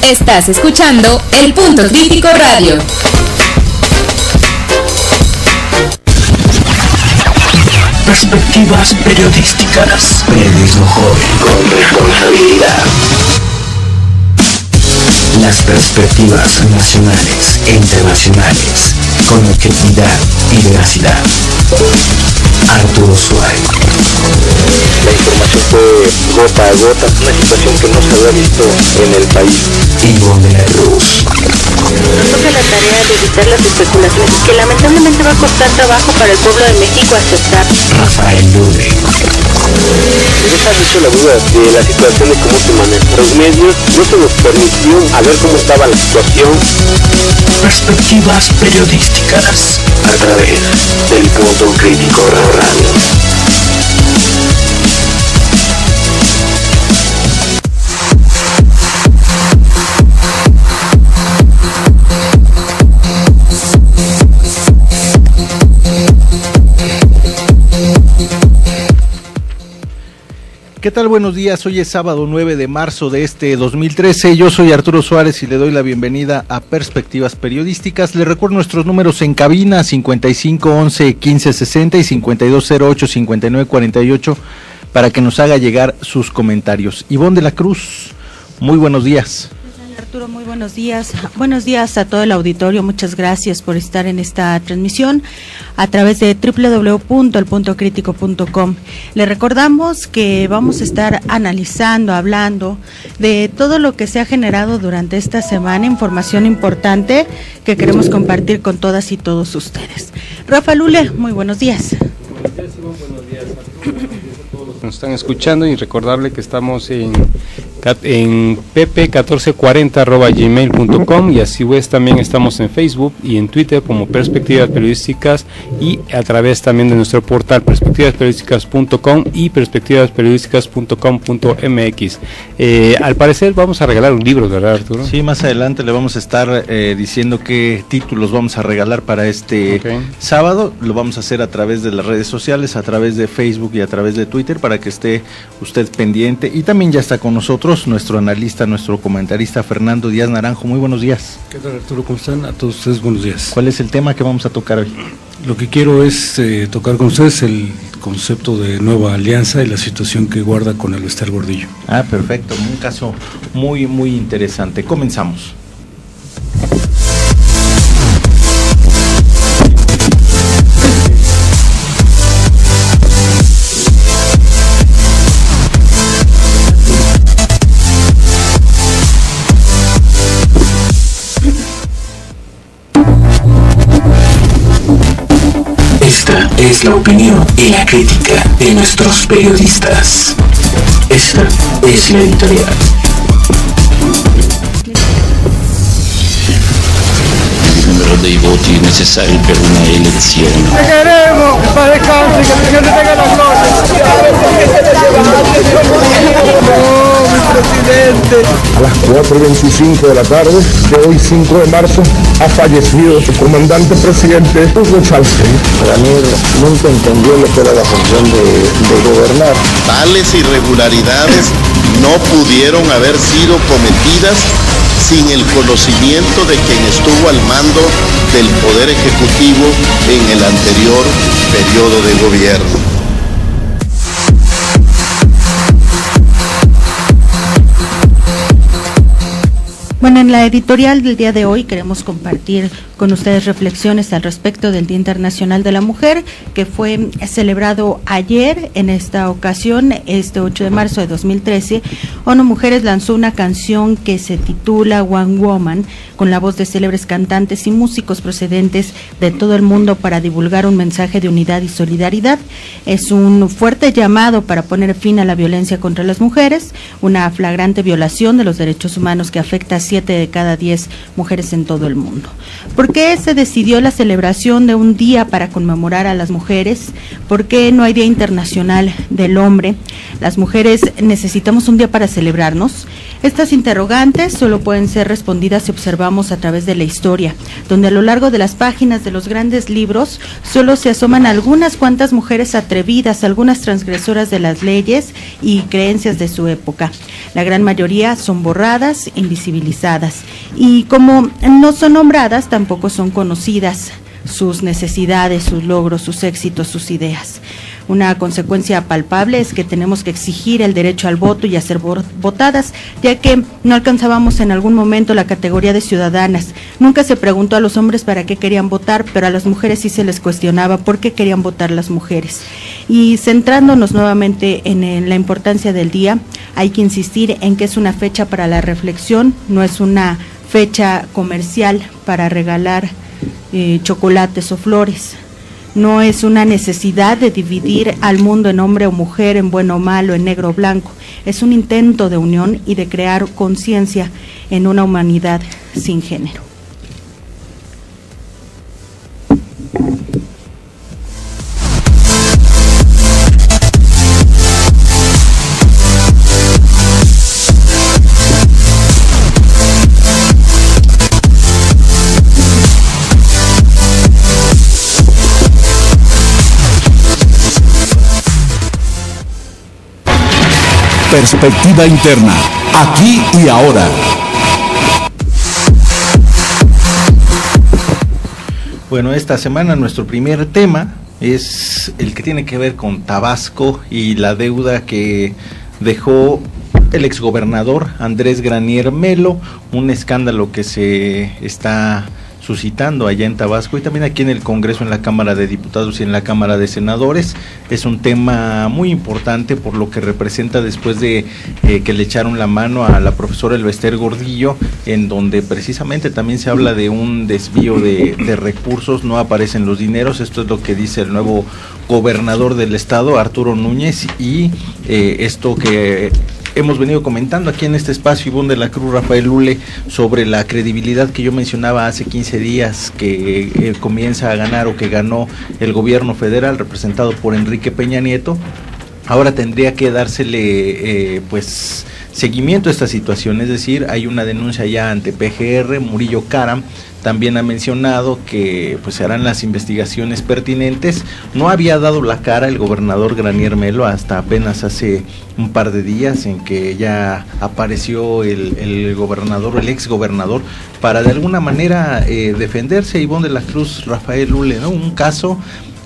Estás escuchando El Punto Crítico Radio. Perspectivas periodísticas. Periodismo joven con responsabilidad. Las perspectivas nacionales e internacionales con objetividad y veracidad. Arturo Suárez. La información fue gota a gota, una situación que no se había visto en el país. Ivonne de la Cruz. Nos toca la tarea de evitar las especulaciones que lamentablemente va a costar trabajo para el pueblo de México aceptar. Rafael Lude. Deja mucho la duda de la situación de cómo se manejan los medios. No se nos permitió a ver cómo estaba la situación. Perspectivas periodísticas a través del Punto Crítico Radio. ¿Qué tal? Buenos días, hoy es sábado 9 de marzo de este 2013, yo soy Arturo Suárez y le doy la bienvenida a Perspectivas Periodísticas. Le recuerdo nuestros números en cabina, 55 11 15 60 y 52 08 59 48, para que nos haga llegar sus comentarios. Ivonne de la Cruz, muy buenos días. Arturo, muy buenos días. Buenos días a todo el auditorio. Muchas gracias por estar en esta transmisión a través de www.elpuntocritico.com. Le recordamos que vamos a estar analizando, hablando de todo lo que se ha generado durante esta semana, información importante que queremos compartir con todas y todos ustedes. Rafa Lule, muy buenos días. Buenos días, Ivonne, buenos días a todos los que nos están escuchando, y recordarle que estamos en pp1440@gmail.com, y así pues también estamos en Facebook y en Twitter como Perspectivas Periodísticas, y a través también de nuestro portal perspectivasperiodísticas.com y perspectivasperiodísticas.com.mx. Al parecer vamos a regalar un libro, ¿verdad, Arturo? Sí, más adelante le vamos a estar diciendo qué títulos vamos a regalar para este sábado. Lo vamos a hacer a través de las redes sociales, a través de Facebook y a través de Twitter, para que esté usted pendiente. Y también ya está con nosotros nuestro analista, nuestro comentarista Fernando Díaz Naranjo. Muy buenos días. ¿Qué tal, Arturo? ¿Cómo están? A todos ustedes, buenos días. ¿Cuál es el tema que vamos a tocar hoy? Lo que quiero es tocar con ustedes el concepto de nueva alianza y la situación que guarda con el Bester Gordillo. Ah, perfecto, un caso muy interesante. Comenzamos. Esta es la opinión y la crítica de nuestros periodistas. Esta es la editorial. Il numero dei voti necessari per una elezione. Queremos que para descanse, que el señor le tenga las cosas. No, mi presidente. A las 4:25 de la tarde de hoy, 5 de marzo, ha fallecido el comandante presidente Hugo Chávez. Daniel nunca entendió lo que era la función de gobernar. Tales irregularidades no pudieron haber sido cometidas sin el conocimiento de quien estuvo al mando del Poder Ejecutivo en el anterior periodo de gobierno. Bueno, en la editorial del día de hoy queremos compartir con ustedes reflexiones al respecto del Día Internacional de la Mujer, que fue celebrado ayer. En esta ocasión, este 8 de marzo de 2013, ONU Mujeres lanzó una canción que se titula One Woman, con la voz de célebres cantantes y músicos procedentes de todo el mundo para divulgar un mensaje de unidad y solidaridad. Es un fuerte llamado para poner fin a la violencia contra las mujeres, una flagrante violación de los derechos humanos que afecta a 7 de cada 10 mujeres en todo el mundo. ¿Por qué se decidió la celebración de un día para conmemorar a las mujeres? ¿Por qué no hay Día Internacional del Hombre? Las mujeres necesitamos un día para celebrarnos. Estas interrogantes solo pueden ser respondidas si observamos a través de la historia, donde a lo largo de las páginas de los grandes libros solo se asoman algunas cuantas mujeres atrevidas, algunas transgresoras de las leyes y creencias de su época. La gran mayoría son borradas, invisibilizadas, y como no son nombradas, tampoco son conocidas sus necesidades, sus logros, sus éxitos, sus ideas. Una consecuencia palpable es que tenemos que exigir el derecho al voto y a ser votadas, ya que no alcanzábamos en algún momento la categoría de ciudadanas. Nunca se preguntó a los hombres para qué querían votar, pero a las mujeres sí se les cuestionaba por qué querían votar las mujeres. Y centrándonos nuevamente en la importancia del día, hay que insistir en que es una fecha para la reflexión, no es una fecha comercial para regalar chocolates o flores. No es una necesidad de dividir al mundo en hombre o mujer, en bueno o malo, en negro o blanco. Es un intento de unión y de crear conciencia en una humanidad sin género. Perspectiva interna, aquí y ahora. Bueno, esta semana nuestro primer tema es el que tiene que ver con Tabasco y la deuda que dejó el exgobernador Andrés Granier Melo, un escándalo que se está suscitando allá en Tabasco y también aquí en el Congreso, en la Cámara de Diputados y en la Cámara de Senadores. Es un tema muy importante por lo que representa después de que le echaron la mano a la profesora Elvester Gordillo, en donde precisamente también se habla de un desvío de recursos, no aparecen los dineros. Esto es lo que dice el nuevo gobernador del estado, Arturo Núñez, y esto que hemos venido comentando aquí en este espacio, Ivonne de la Cruz, Rafael Lule, sobre la credibilidad que yo mencionaba hace 15 días que comienza a ganar o que ganó el gobierno federal representado por Enrique Peña Nieto. Ahora tendría que dársele pues seguimiento a esta situación, es decir, hay una denuncia ya ante PGR. Murillo Karam también ha mencionado que pues se harán las investigaciones pertinentes. No había dado la cara el gobernador Granier Melo hasta apenas hace un par de días, en que ya apareció el gobernador, el exgobernador, para de alguna manera defenderse. Ivonne de la Cruz, Rafael Lule, ¿no? Un caso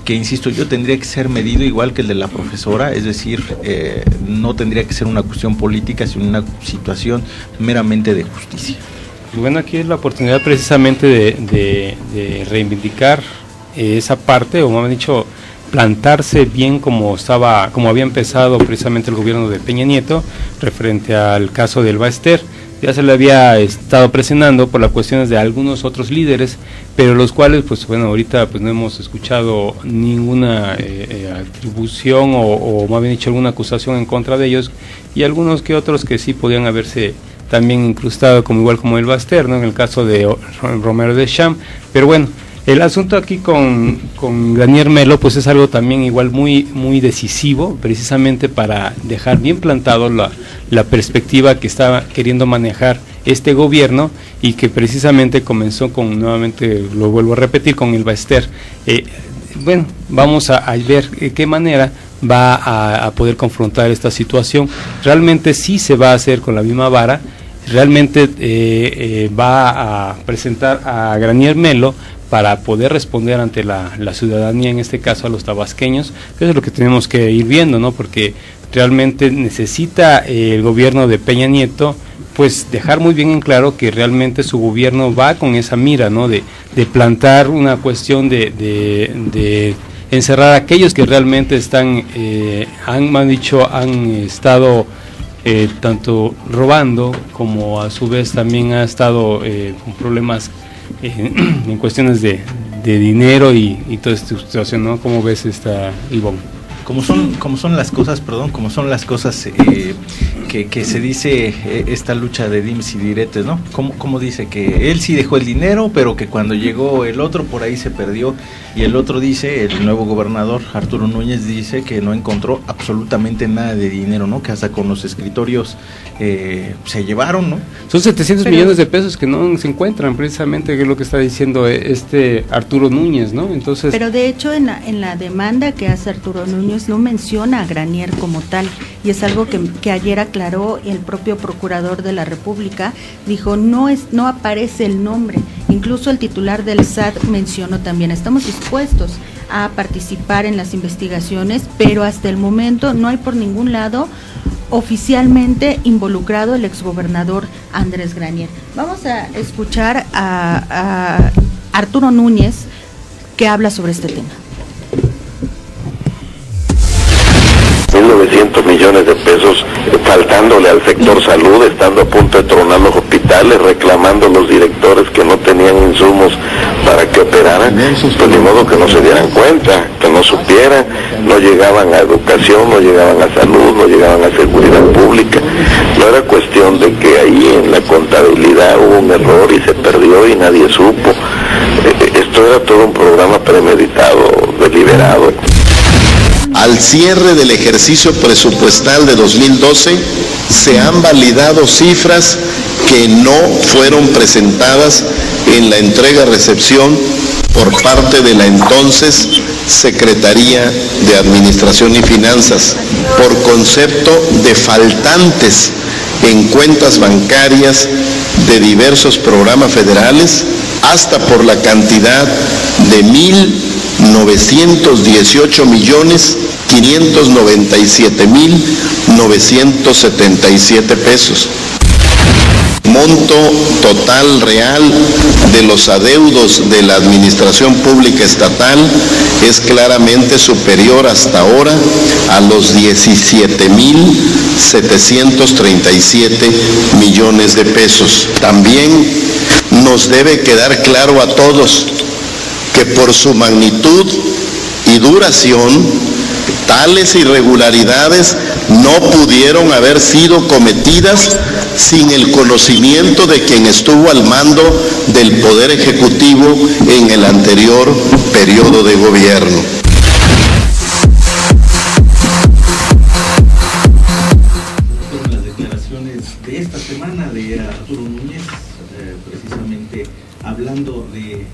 que, insisto yo, tendría que ser medido igual que el de la profesora, es decir, no tendría que ser una cuestión política, sino una situación meramente de justicia. Bueno, aquí es la oportunidad precisamente de reivindicar esa parte, o más dicho, plantarse bien como había empezado precisamente el gobierno de Peña Nieto referente al caso del Baester. Ya se le había estado presionando por las cuestiones de algunos otros líderes, pero los cuales, pues bueno, ahorita pues no hemos escuchado ninguna atribución o más bien dicho alguna acusación en contra de ellos, y algunos que otros que sí podían haberse también incrustado, como igual como el Baster, ¿no? En el caso de Romero de Champ. Pero bueno, el asunto aquí con Granier Melo pues es algo también igual muy decisivo, precisamente para dejar bien plantado la perspectiva que estaba queriendo manejar este gobierno, y que precisamente comenzó con, nuevamente lo vuelvo a repetir, con el Baester. Bueno, vamos a ver de qué manera va a poder confrontar esta situación. Realmente sí se va a hacer con la misma vara. Realmente va a presentar a Granier Melo para poder responder ante la ciudadanía, en este caso a los tabasqueños. Eso es lo que tenemos que ir viendo, ¿no? Porque realmente necesita el gobierno de Peña Nieto pues dejar muy bien en claro que realmente su gobierno va con esa mira, ¿no? De plantar una cuestión de encerrar a aquellos que realmente han estado tanto robando, como a su vez también ha estado con problemas en cuestiones de dinero y toda esta situación, ¿no? ¿Cómo ves esta, Ivonne? como son las cosas, que se dice esta lucha de dimes y diretes, ¿no? Como dice que él sí dejó el dinero, pero que cuando llegó el otro por ahí se perdió, y el otro dice, el nuevo gobernador Arturo Núñez dice que no encontró absolutamente nada de dinero, ¿no? Que hasta con los escritorios se llevaron, ¿no? Son 700 millones de pesos que no se encuentran, precisamente, que es lo que está diciendo Arturo Núñez, ¿no? Entonces, pero de hecho en la demanda que hace Arturo Núñez no menciona a Granier como tal, y es algo que ayer aclaró el propio procurador de la República, dijo no aparece el nombre, incluso el titular del SAT mencionó también, estamos dispuestos a participar en las investigaciones, pero hasta el momento no hay por ningún lado oficialmente involucrado el exgobernador Andrés Granier. Vamos a escuchar a Arturo Núñez, que habla sobre este tema. 1.900 millones de pesos faltándole al sector salud, estando a punto de tronar los hospitales, reclamando a los directores que no tenían insumos para que operaran, pues ni modo que no se dieran cuenta, que no supieran, no llegaban a educación, no llegaban a salud, no llegaban a seguridad pública. No era cuestión de que ahí en la contabilidad hubo un error y se perdió y nadie supo. Esto era todo un programa premeditado, deliberado. Al cierre del ejercicio presupuestal de 2012, se han validado cifras que no fueron presentadas en la entrega-recepción por parte de la entonces Secretaría de Administración y Finanzas, por concepto de faltantes en cuentas bancarias de diversos programas federales, hasta por la cantidad de 1.918.597.977 pesos. Monto total real de los adeudos de la Administración Pública Estatal es claramente superior hasta ahora a los 17.737 millones de pesos. También nos debe quedar claro a todos que por su magnitud y duración, tales irregularidades no pudieron haber sido cometidas sin el conocimiento de quien estuvo al mando del Poder Ejecutivo en el anterior periodo de gobierno. Fueron las declaraciones de esta semana de Arturo Núñez, precisamente hablando de...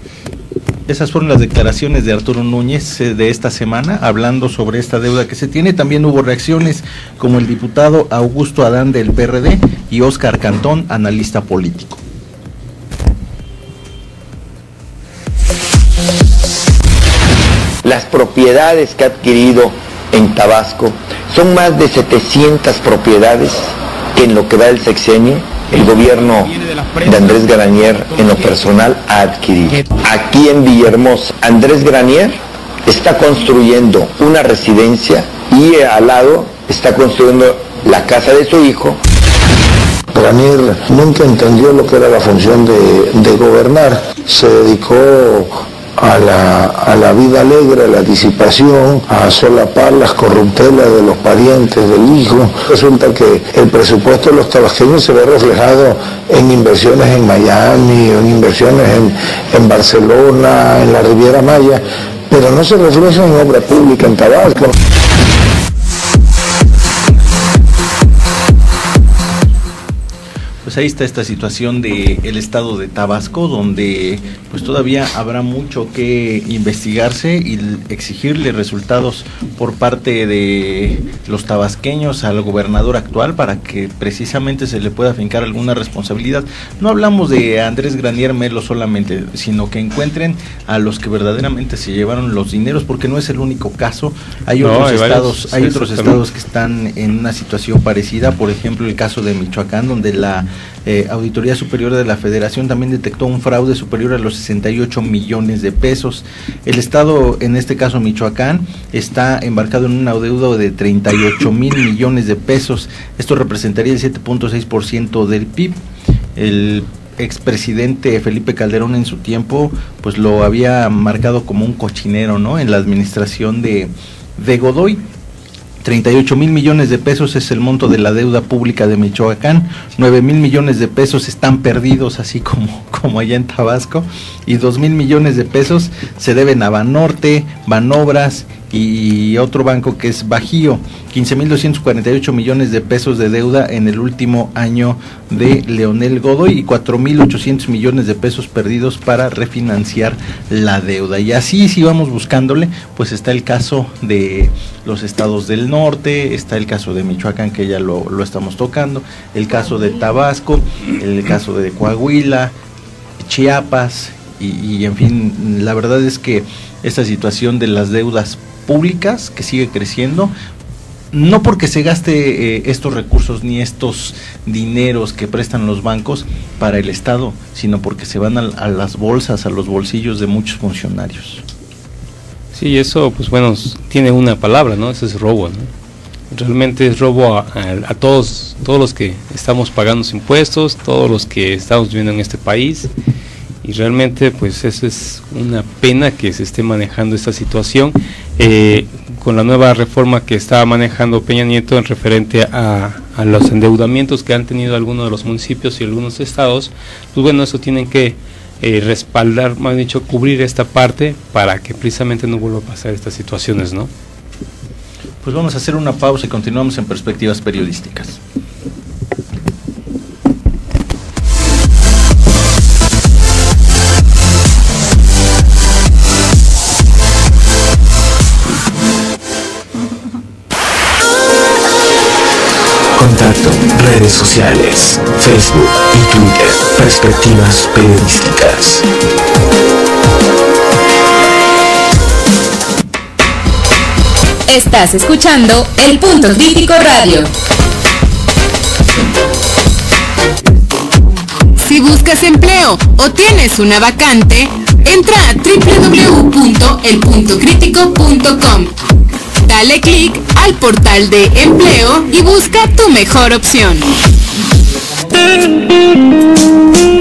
Esas fueron las declaraciones de Arturo Núñez de esta semana, hablando sobre esta deuda que se tiene. También hubo reacciones como el diputado Augusto Adán del PRD y Óscar Cantón, analista político. Las propiedades que ha adquirido en Tabasco son más de 700 propiedades que en lo que va del sexenio el gobierno de Andrés Granier en lo personal ha adquirido. Aquí en Villahermosa, Andrés Granier está construyendo una residencia y al lado está construyendo la casa de su hijo. Granier nunca entendió lo que era la función de gobernar, se dedicó a la vida alegre, a la disipación, a solapar las corruptelas de los parientes del hijo. Resulta que el presupuesto de los tabasqueños se ve reflejado en inversiones en Miami, en inversiones en Barcelona, en la Riviera Maya, pero no se refleja en obra pública en Tabasco. Pues ahí está esta situación del estado de Tabasco, donde pues todavía habrá mucho que investigarse y exigirle resultados por parte de los tabasqueños al gobernador actual para que precisamente se le pueda fincar alguna responsabilidad. No hablamos de Andrés Granier Melo solamente, sino que encuentren a los que verdaderamente se llevaron los dineros, porque no es el único caso. Hay otros estados que están en una situación parecida, por ejemplo el caso de Michoacán, donde la Auditoría Superior de la Federación también detectó un fraude superior a los 68 millones de pesos. El estado, en este caso Michoacán, está embarcado en un adeudo de 38 mil millones de pesos. Esto representaría el 7.6% del PIB. El expresidente Felipe Calderón en su tiempo pues lo había marcado como un cochinero, ¿no?, en la administración de Godoy. 38,000 millones de pesos es el monto de la deuda pública de Michoacán, 9,000 millones de pesos están perdidos, así como allá en Tabasco, y 2,000 millones de pesos se deben a Banorte, Banobras y otro banco que es Bajío. 15,248 millones de pesos de deuda en el último año de Leonel Godoy y 4,800 millones de pesos perdidos para refinanciar la deuda. Y así, si vamos buscándole, pues está el caso de los estados del norte, está el caso de Michoacán, que ya lo estamos tocando, el caso de Tabasco, el caso de Coahuila, Chiapas, y en fin, la verdad es que esta situación de las deudas públicas que sigue creciendo, no porque se gaste estos recursos ni estos dineros que prestan los bancos para el Estado, sino porque se van a las bolsas, a los bolsillos de muchos funcionarios. Sí, eso pues bueno, tiene una palabra, ¿no? Eso es robo, ¿no? Realmente es robo a todos los que estamos pagando impuestos, todos los que estamos viviendo en este país, y realmente pues eso es una pena que se esté manejando esta situación con la nueva reforma que está manejando Peña Nieto en referente a los endeudamientos que han tenido algunos de los municipios y algunos estados. Pues bueno, eso tienen que respaldar, más dicho, cubrir esta parte para que precisamente no vuelva a pasar estas situaciones, ¿no? Pues vamos a hacer una pausa y continuamos en Perspectivas Periodísticas. Contacto, redes sociales, Facebook y Twitter, Perspectivas Periodísticas. Estás escuchando El Punto Crítico Radio. Si buscas empleo o tienes una vacante, entra a www.elpuntocrítico.com. Dale clic al portal de empleo y busca tu mejor opción.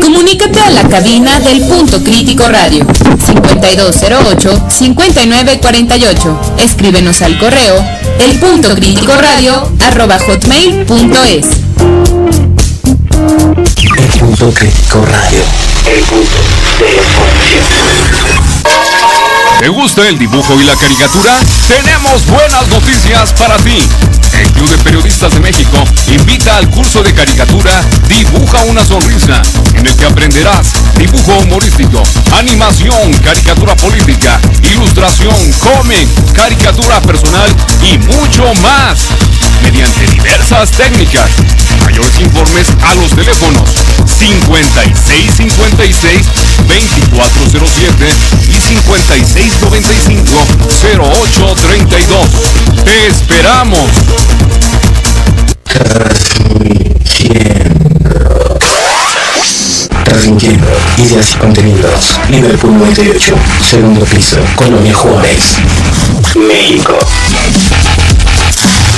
Comunícate a la cabina del Punto Crítico Radio 5208-5948. Escríbenos al correo elpuntocríticoradio@hotmail.es. El Punto Crítico Radio, el punto de información. ¿Te gusta el dibujo y la caricatura? Tenemos buenas noticias para ti. El Club de Periodistas de México invita al curso de caricatura Dibuja una sonrisa, en el que aprenderás dibujo humorístico, animación, caricatura política, ilustración, cómic, caricatura personal y mucho más, mediante diversas técnicas. Mayores informes a los teléfonos 5656-2407 y 5695-0832. ¡Te esperamos! Transmitiendo ideas y contenidos. Liverpool 98, segundo piso, Colonia Juárez, México.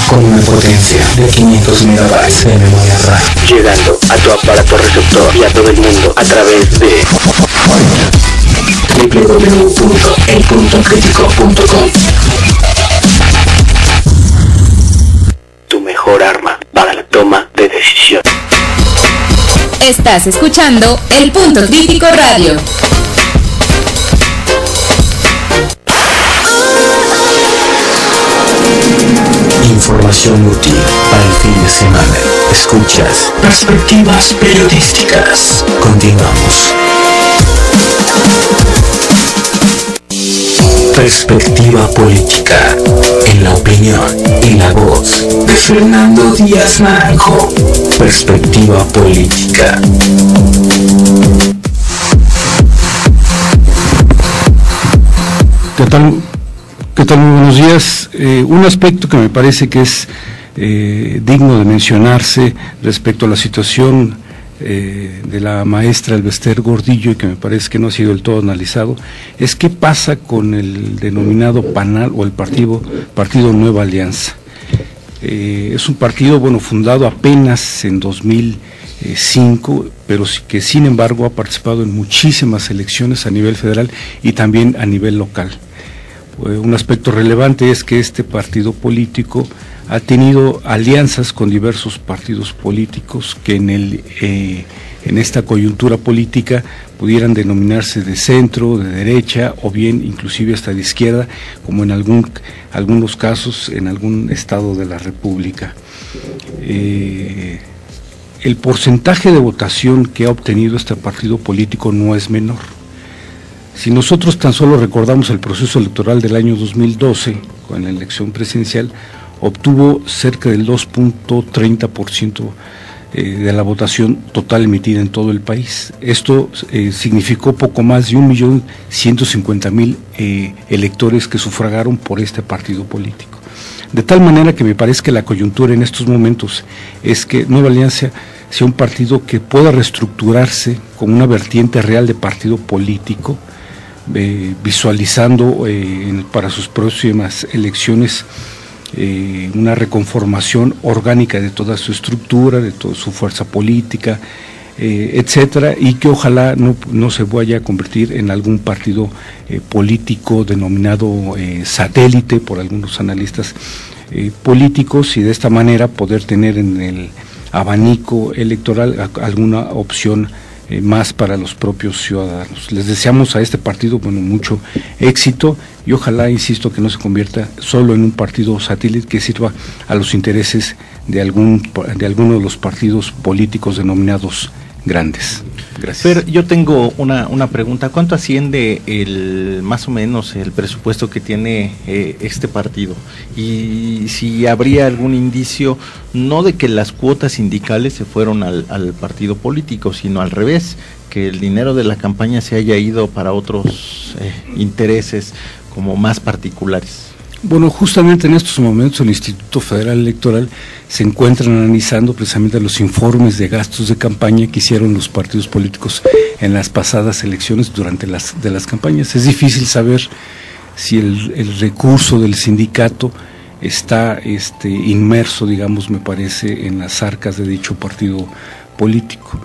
Con una potencia de 500 megabytes de memoria RAM. Llegando a tu aparato receptor y a todo el mundo a través de www.elpuntocrítico.com. Tu mejor arma para la toma de decisión. Estás escuchando El Punto Crítico Radio. Información útil para el fin de semana. Escuchas Perspectivas Periodísticas. Continuamos. Perspectiva política, en la opinión y la voz de Fernando Díaz Naranjo. Perspectiva política. ¿Qué tal? ¿Qué tal? Muy buenos días. Un aspecto que me parece que es digno de mencionarse respecto a la situación de la maestra Elbester Gordillo, y que me parece que no ha sido del todo analizado, es qué pasa con el denominado PANAL o el Partido Nueva Alianza. Es un partido, fundado apenas en 2005, pero que sin embargo ha participado en muchísimas elecciones a nivel federal y también a nivel local. un aspecto relevante es que este partido político ha tenido alianzas con diversos partidos políticos que en esta coyuntura política pudieran denominarse de centro, de derecha o bien inclusive hasta de izquierda, como en algunos casos en algún estado de la República. El porcentaje de votación que ha obtenido este partido político no es menor. Si nosotros tan solo recordamos el proceso electoral del año 2012, con la elección presidencial, obtuvo cerca del 2.30% de la votación total emitida en todo el país. Esto significó poco más de 1.150.000 electores que sufragaron por este partido político. De tal manera que me parece que la coyuntura en estos momentos es que Nueva Alianza sea un partido que pueda reestructurarse con una vertiente real de partido político, visualizando para sus próximas elecciones una reconformación orgánica de toda su estructura, de toda su fuerza política, etcétera, y que ojalá no se vaya a convertir en algún partido político denominado satélite por algunos analistas políticos, y de esta manera poder tener en el abanico electoral alguna opción más para los propios ciudadanos. Les deseamos a este partido mucho éxito y ojalá, insisto, que no se convierta solo en un partido satélite que sirva a los intereses de alguno de los partidos políticos denominados grandes. Gracias. Fer, yo tengo una pregunta. ¿Cuánto asciende más o menos el presupuesto que tiene este partido? Y si habría algún indicio, no de que las cuotas sindicales se fueron al partido político, sino al revés, que el dinero de la campaña se haya ido para otros intereses como más particulares. Bueno, justamente en estos momentos el Instituto Federal Electoral se encuentra analizando precisamente los informes de gastos de campaña que hicieron los partidos políticos en las pasadas elecciones durante las campañas. Es difícil saber si el recurso del sindicato está inmerso, digamos, me parece, en las arcas de dicho partido político.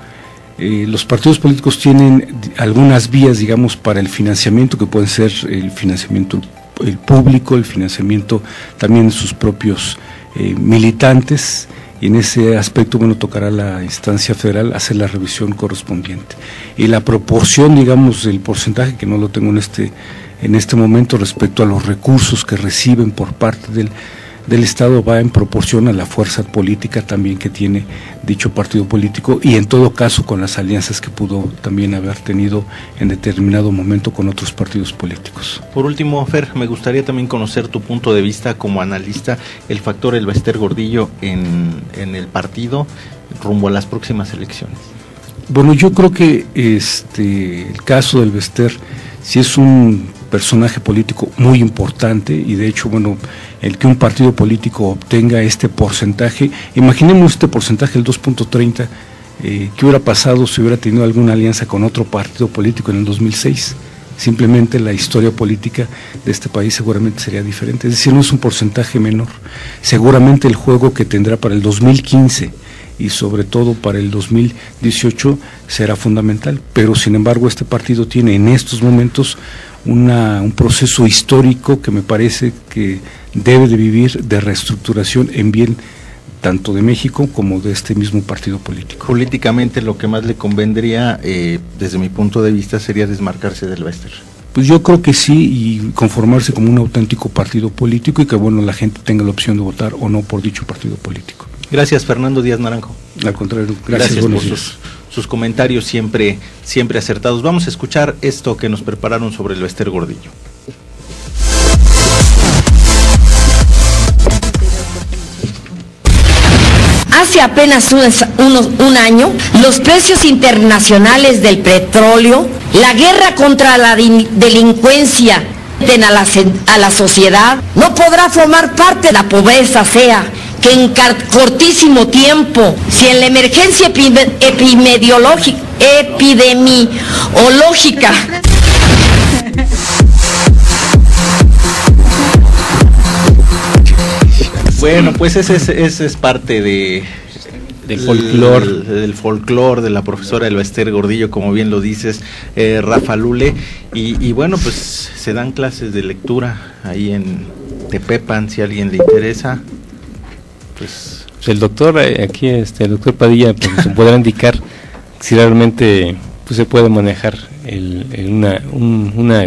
Los partidos políticos tienen algunas vías, digamos, para el financiamiento, que pueden ser el financiamiento público, el financiamiento también de sus propios militantes, y en ese aspecto, tocará la instancia federal hacer la revisión correspondiente. Y la proporción, digamos, del porcentaje, que no lo tengo en este momento, respecto a los recursos que reciben por parte del Estado, va en proporción a la fuerza política también que tiene dicho partido político, y en todo caso con las alianzas que pudo también haber tenido en determinado momento con otros partidos políticos. Por último, Fer, me gustaría también conocer tu punto de vista como analista, el factor Elbester Gordillo en el partido rumbo a las próximas elecciones. Bueno, yo creo que el caso del Elbester sí es un personaje político muy importante, y de hecho, el que un partido político obtenga este porcentaje, imaginemos este porcentaje, el 2.30, ¿qué hubiera pasado si hubiera tenido alguna alianza con otro partido político en el 2006? Simplemente la historia política de este país seguramente sería diferente, es decir, no es un porcentaje menor. Seguramente el juego que tendrá para el 2015 y sobre todo para el 2018 será fundamental, pero sin embargo este partido tiene en estos momentos un proceso histórico que me parece que debe de vivir de reestructuración en bien tanto de México como de este mismo partido político. Políticamente lo que más le convendría, desde mi punto de vista, sería desmarcarse del Elbester. Pues yo creo que sí, y conformarse como un auténtico partido político, y que la gente tenga la opción de votar o no por dicho partido político. Gracias, Fernando Díaz Naranjo. Al contrario, gracias por sus comentarios siempre acertados. Vamos a escuchar esto que nos prepararon sobre el Elbester Gordillo. Hace apenas un año, los precios internacionales del petróleo, la guerra contra la delincuencia a la sociedad, no podrá formar parte de la pobreza, sea que en cortísimo tiempo, si en la emergencia epidemiológica Bueno, pues ese es parte de del folclore. Del folclore de la profesora Elba Ester Gordillo, como bien lo dices, Rafa Lule, y bueno, pues se dan clases de lectura ahí en Tepepan, si a alguien le interesa, pues el doctor, aquí el doctor Padilla pues, podrá indicar si realmente pues se puede manejar una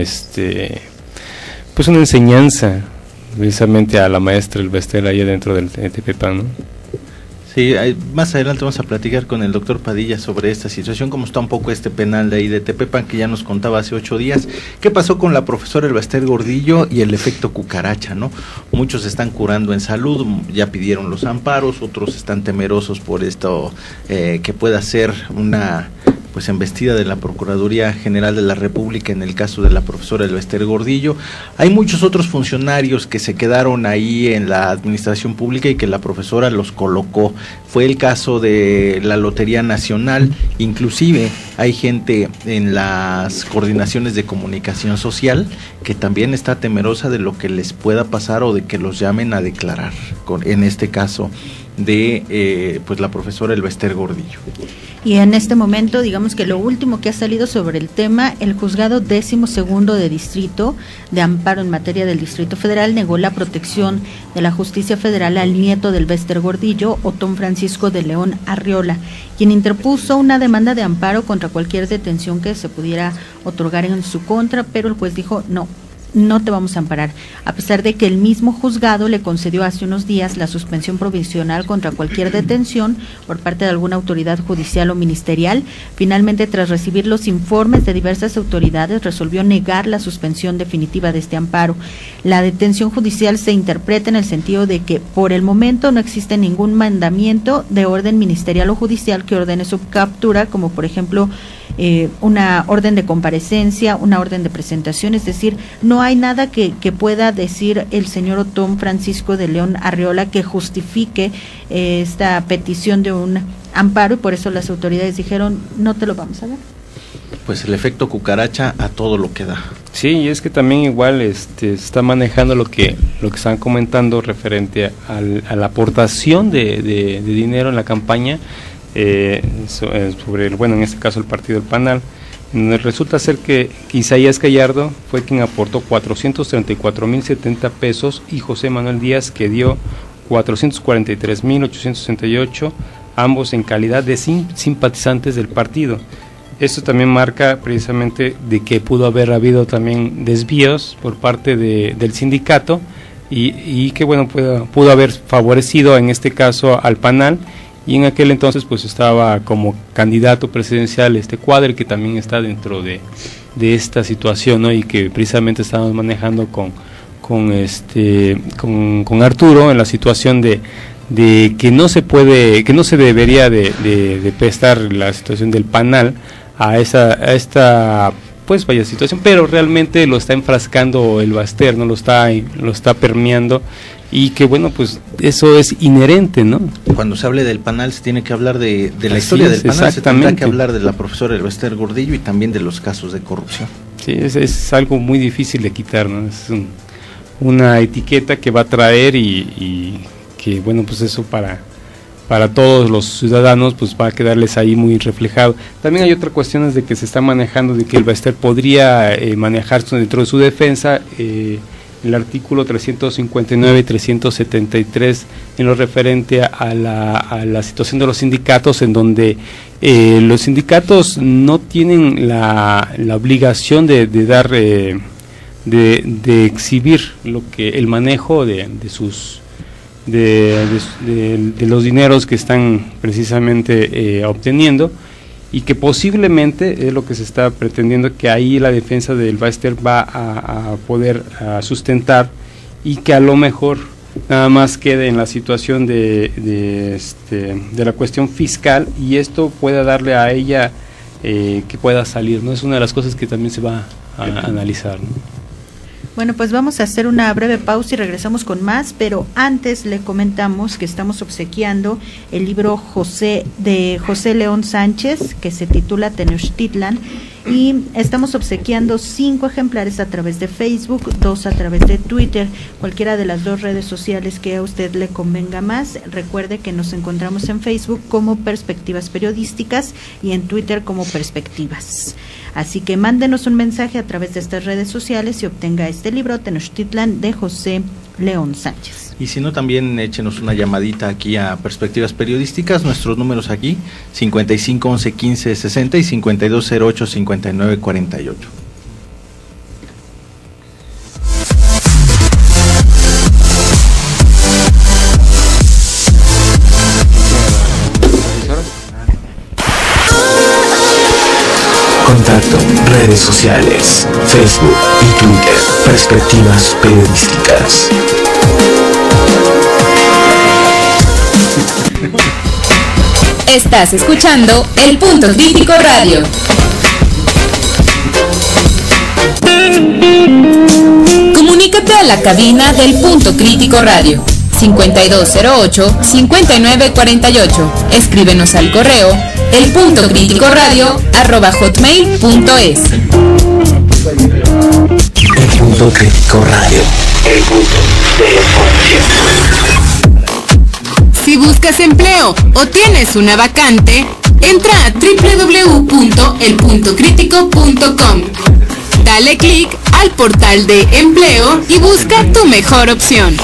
enseñanza precisamente a la maestra Elba Ester allá dentro del Tepepan, ¿no? Sí, más adelante vamos a platicar con el doctor Padilla sobre esta situación, cómo está un poco este penal de ahí de Tepepan, que ya nos contaba hace 8 días. ¿Qué pasó con la profesora Elba Ester Gordillo y el efecto cucaracha, no? Muchos se están curando en salud, ya pidieron los amparos, otros están temerosos por esto, que pueda ser una pues embestida de la Procuraduría General de la República en el caso de la profesora Elba Ester Gordillo. Hay muchos otros funcionarios que se quedaron ahí en la administración pública y que la profesora los colocó. Fue el caso de la Lotería Nacional, inclusive hay gente en las coordinaciones de comunicación social que también está temerosa de lo que les pueda pasar o de que los llamen a declarar, en este caso de pues la profesora Elba Ester Gordillo. Y en este momento, digamos que lo último que ha salido sobre el tema, el juzgado 12º de distrito de amparo en materia del Distrito Federal negó la protección de la justicia federal al nieto del Elba Ester Gordillo, Otón Francisco de León Arriola, quien interpuso una demanda de amparo contra cualquier detención que se pudiera otorgar en su contra, pero el juez dijo no te vamos a amparar, a pesar de que el mismo juzgado le concedió hace unos días la suspensión provisional contra cualquier detención por parte de alguna autoridad judicial o ministerial. Finalmente, tras recibir los informes de diversas autoridades, resolvió negar la suspensión definitiva de este amparo. La detención judicial se interpreta en el sentido de que por el momento no existe ningún mandamiento de orden ministerial o judicial que ordene su captura, como por ejemplo una orden de comparecencia, una orden de presentación, es decir, no hay nada que pueda decir el señor Otón Francisco de León Arriola que justifique esta petición de un amparo, y por eso las autoridades dijeron no te lo vamos a dar. Pues el efecto cucaracha a todo lo que da. Sí, y es que también igual se está manejando lo que están comentando referente a la aportación de dinero en la campaña, sobre en este caso el partido del Panal, donde resulta ser que Isaías Gallardo fue quien aportó 434,070 pesos y José Manuel Díaz que dio 443,868, ambos en calidad de simpatizantes del partido. Esto también marca precisamente de que pudo haber habido también desvíos por parte del sindicato y que bueno, pudo haber favorecido en este caso al Panal. Y en aquel entonces pues estaba como candidato presidencial Cuadri, que también está dentro de esta situación, ¿no? Y que precisamente estábamos manejando con Arturo en la situación de que no se debería de prestar la situación del Panal a esta pues vaya situación, pero realmente lo está enfrascando el Elba Ester, ¿no? Lo está permeando. Y que bueno, pues eso es inherente, ¿no? Cuando se hable del Panal se tiene que hablar de la historia del Panal, se tendrá que hablar de la profesora Elba Ester Gordillo y también de los casos de corrupción. Sí, es algo muy difícil de quitar, ¿no? Es una etiqueta que va a traer y que bueno, pues eso para todos los ciudadanos pues va a quedarles ahí muy reflejado. También hay otra cuestión de que se está manejando de que Elba Ester podría manejarse dentro de su defensa, el artículo 359 y 373 en lo referente a la situación de los sindicatos, en donde los sindicatos no tienen la obligación de dar de exhibir el manejo de los dineros que están precisamente obteniendo, y que posiblemente es lo que se está pretendiendo, que ahí la defensa del Elba Ester va a poder sustentar, y que a lo mejor nada más quede en la situación de la cuestión fiscal, y esto pueda darle a ella que pueda salir, ¿no? Es una de las cosas que también se va a analizar, ¿no? Bueno, pues vamos a hacer una breve pausa y regresamos con más, pero antes le comentamos que estamos obsequiando el libro de José León Sánchez, que se titula Tenochtitlan. y estamos obsequiando 5 ejemplares a través de Facebook, 2 a través de Twitter, cualquiera de las 2 redes sociales que a usted le convenga más. Recuerde que nos encontramos en Facebook como Perspectivas Periodísticas y en Twitter como Perspectivas. Así que mándenos un mensaje a través de estas redes sociales y obtenga este libro, Tenochtitlan, de José León Sánchez. Y si no, también échenos una llamadita aquí a Perspectivas Periodísticas, nuestros números aquí, 55 11 15 60 y 52 08 59 48. Contacto, redes sociales, Facebook y Twitter, Perspectivas Periodísticas. Estás escuchando El Punto Crítico Radio. Comunícate a la cabina del Punto Crítico Radio. 5208-5948. Escríbenos al correo elpuntocriticoradio@hotmail.es. El Punto Crítico Radio, el punto de la información. Si buscas empleo o tienes una vacante, entra a www.elpuntocritico.com. Dale clic al portal de empleo y busca tu mejor opción.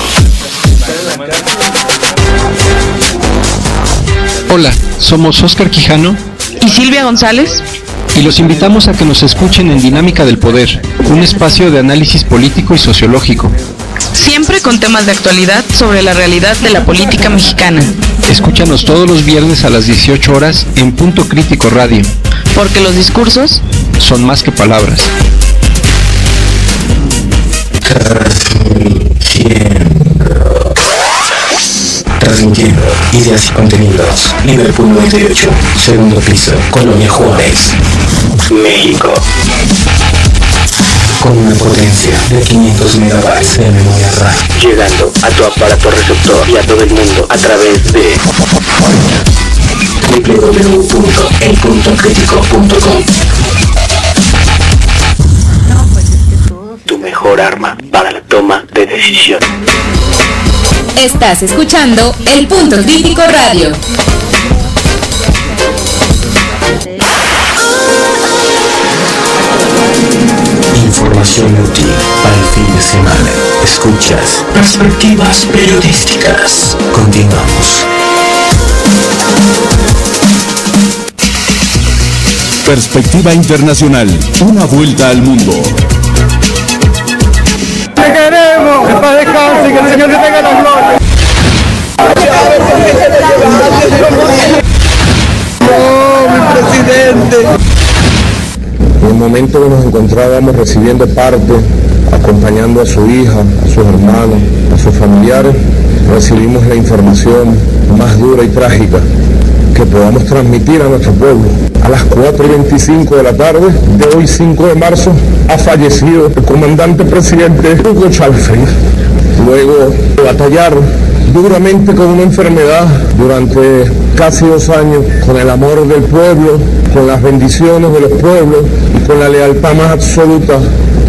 Hola, somos Óscar Quijano y Silvia González y los invitamos a que nos escuchen en Dinámica del Poder, un espacio de análisis político y sociológico. Siempre con temas de actualidad sobre la realidad de la política mexicana. Escúchanos todos los viernes a las 18 horas en Punto Crítico Radio. Porque los discursos son más que palabras. Transmitiendo ideas y contenidos. Liverpool 98, segundo piso, Colonia Juárez, México. Con una potencia de 500 megabytes de memoria RAM. Llegando a tu aparato receptor y a todo el mundo a través de www.elpuntocritico.com. Tu mejor arma para la toma de decisión. Estás escuchando El Punto Crítico Radio. Información útil para el fin de semana. Escuchas Perspectivas Periodísticas. Continuamos. Perspectiva Internacional. Una vuelta al mundo. ¡Te queremos! ¡Que paz descanse! ¡Que el Señor te tenga la gloria! ¡Oh, mi presidente! En el momento que nos encontrábamos recibiendo parte, acompañando a su hija, a sus hermanos, a sus familiares, recibimos la información más dura y trágica que podamos transmitir a nuestro pueblo. A las 4:25 de la tarde de hoy, 5 de marzo, ha fallecido el comandante presidente Hugo Chávez Frías. Luego de batallar duramente con una enfermedad durante casi 2 años, con el amor del pueblo, con las bendiciones de los pueblos y con la lealtad más absoluta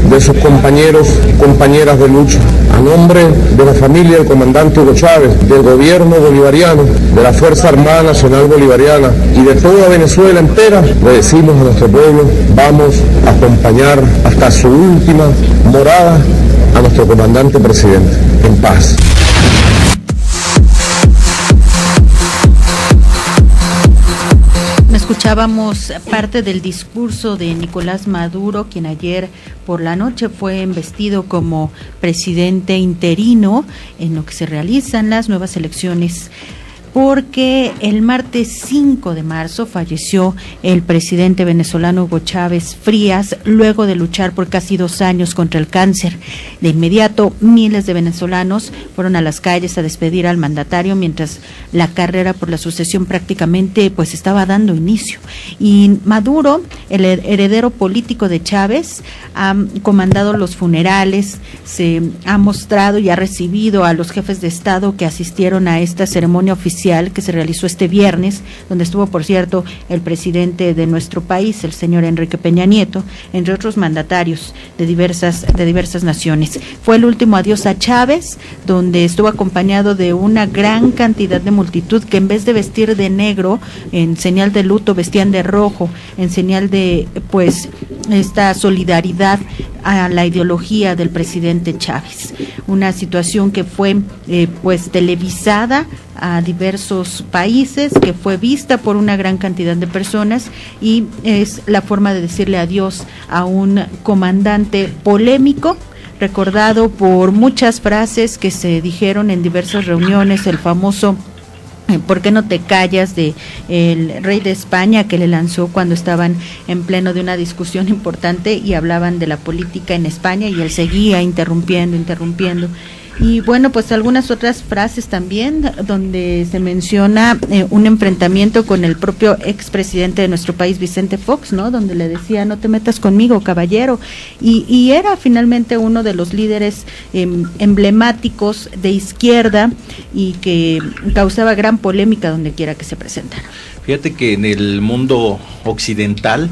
de sus compañeros y compañeras de lucha. A nombre de la familia del comandante Hugo Chávez, del gobierno bolivariano, de la Fuerza Armada Nacional Bolivariana y de toda Venezuela entera, le decimos a nuestro pueblo, vamos a acompañar hasta su última morada a nuestro comandante presidente, en paz. Escuchábamos parte del discurso de Nicolás Maduro, quien ayer por la noche fue embestido como presidente interino en lo que se realizan las nuevas elecciones, porque el martes 5 de marzo falleció el presidente venezolano Hugo Chávez Frías, luego de luchar por casi 2 años contra el cáncer. De inmediato, miles de venezolanos fueron a las calles a despedir al mandatario, mientras la carrera por la sucesión prácticamente pues estaba dando inicio. Y Maduro, el heredero político de Chávez, ha comandado los funerales, se ha mostrado y ha recibido a los jefes de Estado que asistieron a esta ceremonia oficial oficial que se realizó este viernes, donde estuvo, por cierto, el presidente de nuestro país, el señor Enrique Peña Nieto, entre otros mandatarios de diversas naciones. Fue el último adiós a Chávez, donde estuvo acompañado de una gran cantidad de multitud que en vez de vestir de negro, en señal de luto, vestían de rojo, en señal de, pues, esta solidaridad a la ideología del presidente Chávez. Una situación que fue pues televisada a diversos países, que fue vista por una gran cantidad de personas, y es la forma de decirle adiós a un comandante polémico, recordado por muchas frases que se dijeron en diversas reuniones, el famoso ¿por qué no te callas?, de el rey de España, que le lanzó cuando estaban en pleno de una discusión importante y hablaban de la política en España, y él seguía interrumpiendo. Y bueno, pues algunas otras frases también, donde se menciona un enfrentamiento con el propio expresidente de nuestro país, Vicente Fox, ¿no?, donde le decía: no te metas conmigo, caballero, y era finalmente uno de los líderes emblemáticos de izquierda, y que causaba gran polémica donde quiera que se presentara. Fíjate que en el mundo occidental,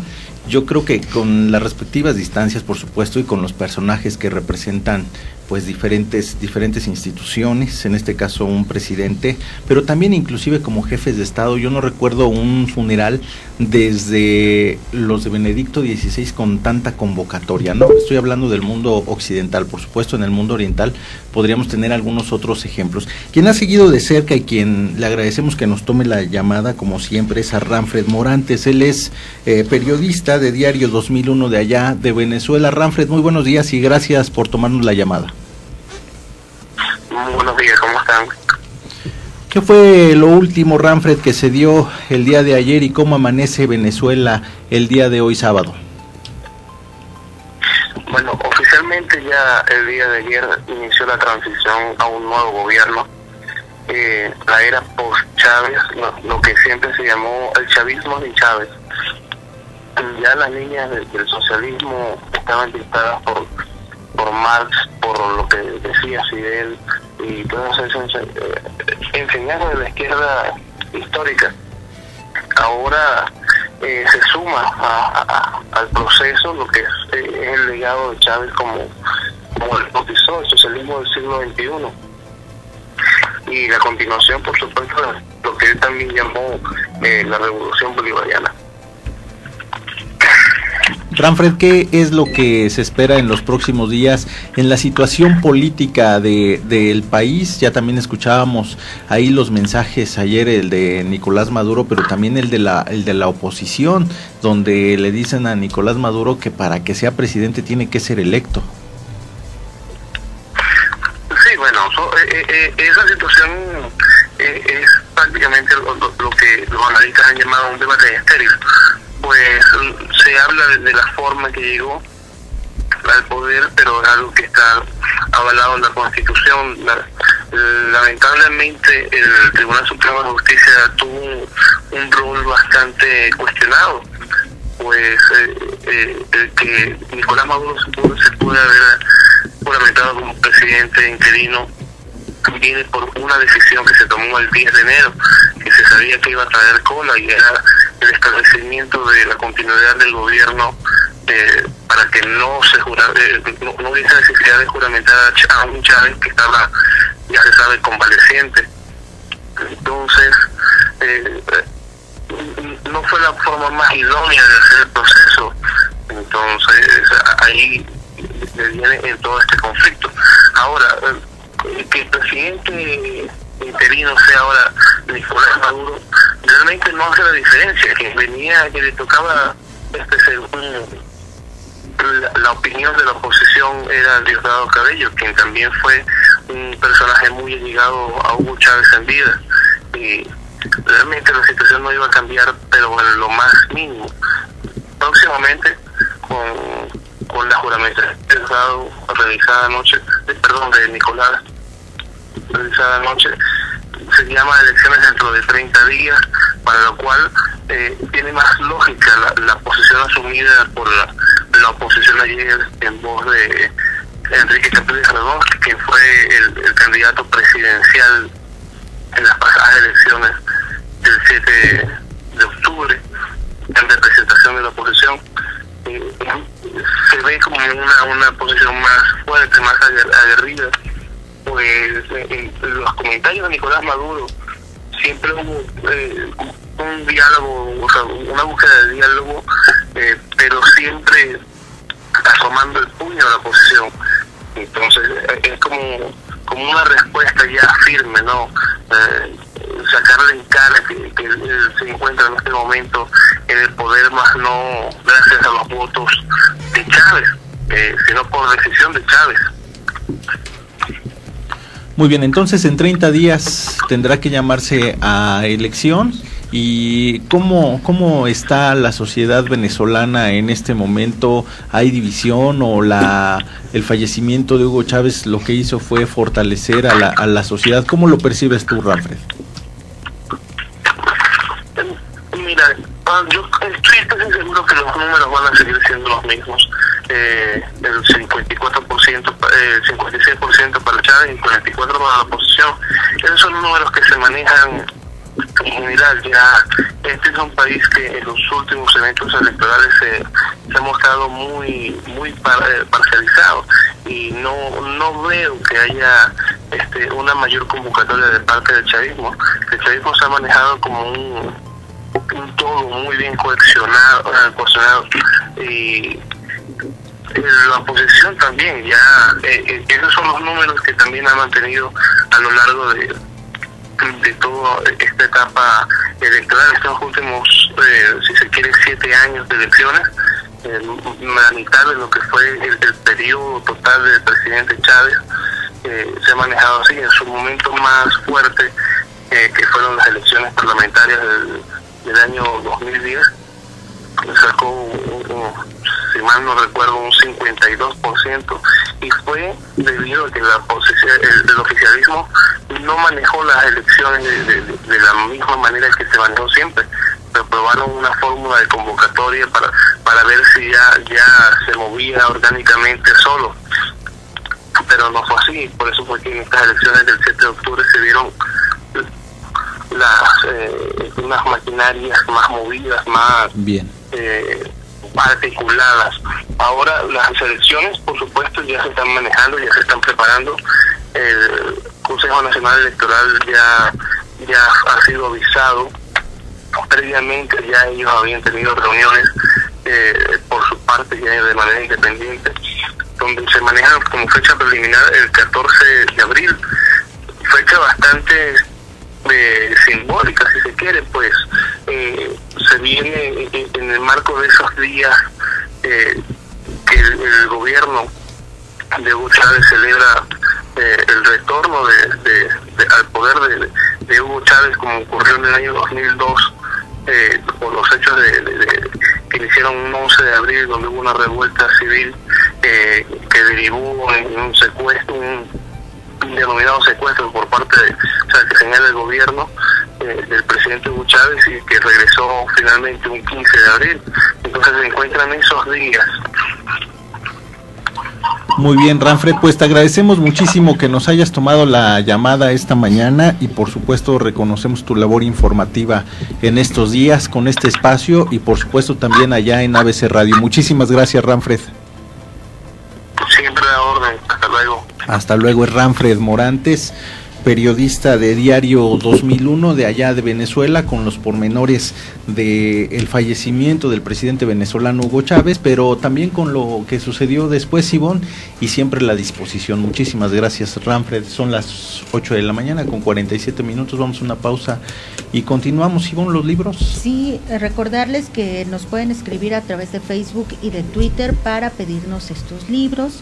yo creo que con las respectivas distancias, por supuesto, y con los personajes que representan pues diferentes instituciones, en este caso un presidente, pero también inclusive como jefes de Estado. Yo no recuerdo un funeral desde los de Benedicto XVI con tanta convocatoria, ¿no? Estoy hablando del mundo occidental. Por supuesto, en el mundo oriental podríamos tener algunos otros ejemplos. Quien ha seguido de cerca y quien le agradecemos que nos tome la llamada, como siempre, es a Ranfred Morantes. Él es periodista de Diario 2001 de allá de Venezuela. Ranfred, muy buenos días y gracias por tomarnos la llamada. Muy buenos días, ¿cómo están? ¿Qué fue lo último, Ranfred, que se dio el día de ayer y cómo amanece Venezuela el día de hoy, sábado? Bueno, oficialmente ya el día de ayer inició la transición a un nuevo gobierno, la era post-Chávez, lo que siempre se llamó el chavismo de Chávez. Ya las líneas del socialismo estaban dictadas por Marx, por lo que decía Fidel y todas esas enseñanzas de la izquierda histórica. Ahora se suma al proceso lo que es el legado de Chávez, como el bautizó, el socialismo del siglo XXI, y la continuación, por supuesto, de lo que él también llamó la revolución bolivariana. Ranfred, ¿qué es lo que se espera en los próximos días en la situación política del país? Ya también escuchábamos ahí los mensajes ayer, el de Nicolás Maduro, pero también el de la oposición, donde le dicen a Nicolás Maduro que para que sea presidente tiene que ser electo. Sí, bueno, esa situación es prácticamente lo que los analistas han llamado un debate estéril. Pues se habla de la forma que llegó al poder, pero es algo que está avalado en la Constitución. Lamentablemente el Tribunal Supremo de Justicia tuvo un rol bastante cuestionado, pues el que Nicolás Maduro se puede haber juramentado como presidente interino viene por una decisión que se tomó el 10 de enero, que se sabía que iba a traer cola, y era el establecimiento de la continuidad del gobierno para que no hubiese necesidad de juramentar a un Chávez que estaba, ya se sabe, convaleciente. Entonces, no fue la forma más idónea de hacer el proceso. Entonces, ahí viene en todo este conflicto. Ahora, que el presidente interino sea ahora Nicolás Maduro realmente no hace la diferencia. Que le tocaba según la opinión de la oposición era Diosdado Cabello, quien también fue un personaje muy allegado a Hugo Chávez en vida, y realmente la situación no iba a cambiar, pero en lo más mínimo. Próximamente, con la juramentación de Diosdado realizada anoche, de Nicolás, realizada anoche, se llama elecciones dentro de 30 días, para lo cual tiene más lógica la posición asumida por la oposición ayer en voz de Enrique Capriles Redón, que fue el candidato presidencial en las pasadas elecciones del 7 de octubre, en representación de la oposición, se ve como una posición más fuerte, más aguerrida. Pues en los comentarios de Nicolás Maduro siempre hubo un diálogo, o sea, una búsqueda de diálogo, pero siempre asomando el puño a la oposición. Entonces es como una respuesta ya firme, ¿no? Sacarle en cara que él se encuentra en este momento en el poder, más no gracias a los votos de Chávez, sino por decisión de Chávez. Muy bien, entonces en 30 días tendrá que llamarse a elección. ¿Y cómo está la sociedad venezolana en este momento? ¿Hay división o el fallecimiento de Hugo Chávez lo que hizo fue fortalecer a la sociedad? ¿Cómo lo percibes tú, Ranfred? Mira, yo estoy seguro que los números van a seguir siendo los mismos. El 54%, 56% para Chávez y 44% para la oposición. Esos son números que se manejan en general. Ya este es un país que en los últimos eventos electorales se ha mostrado muy parcializado, y no veo que haya una mayor convocatoria de parte del chavismo. El chavismo se ha manejado como un todo muy bien cohesionado, y la oposición también. Ya esos son los números que también ha mantenido a lo largo de toda esta etapa electoral, estos últimos, si se quiere, 7 años de elecciones, la mitad de lo que fue el periodo total del presidente Chávez. Se ha manejado así. En su momento más fuerte, que fueron las elecciones parlamentarias del año 2010, sacó, si mal no recuerdo, un 52%, y fue debido a que el oficialismo no manejó las elecciones de la misma manera que se manejó siempre. Aprobaron una fórmula de convocatoria para ver si ya se movía orgánicamente solo, pero no fue así. Por eso fue que en estas elecciones del 7 de octubre se vieron unas maquinarias más movidas, más bien articuladas. Ahora las elecciones, por supuesto, ya se están manejando, ya se están preparando. El Consejo Nacional Electoral ya ha sido avisado previamente. Ya ellos habían tenido reuniones por su parte, ya de manera independiente, donde se manejan como fecha preliminar el 14 de abril, fecha bastante simbólica, si se quiere. Pues se viene en el marco de esos días que el gobierno de Hugo Chávez celebra el retorno al poder de Hugo Chávez, como ocurrió en el año 2002, por los hechos que iniciaron un 11 de abril, donde hubo una revuelta civil que derivó en un secuestro, un denominado secuestro por parte que señala el gobierno del presidente Hugo Chávez, y que regresó finalmente un 15 de abril. Entonces se encuentran esos días. Muy bien, Ranfred, pues te agradecemos muchísimo que nos hayas tomado la llamada esta mañana, y por supuesto reconocemos tu labor informativa en estos días con este espacio, y por supuesto también allá en ABC Radio. Muchísimas gracias, Ranfred. Siempre a orden. Hasta luego. Hasta luego. Es Ranfred Morantes, periodista de Diario 2001 de allá de Venezuela, con los pormenores del fallecimiento del presidente venezolano Hugo Chávez, pero también con lo que sucedió después, Ivonne, y siempre la disposición. Muchísimas gracias, Ranfred. Son las 8 de la mañana con 47 minutos, vamos a una pausa y continuamos. Ivonne, ¿los libros? Sí, recordarles que nos pueden escribir a través de Facebook y de Twitter para pedirnos estos libros.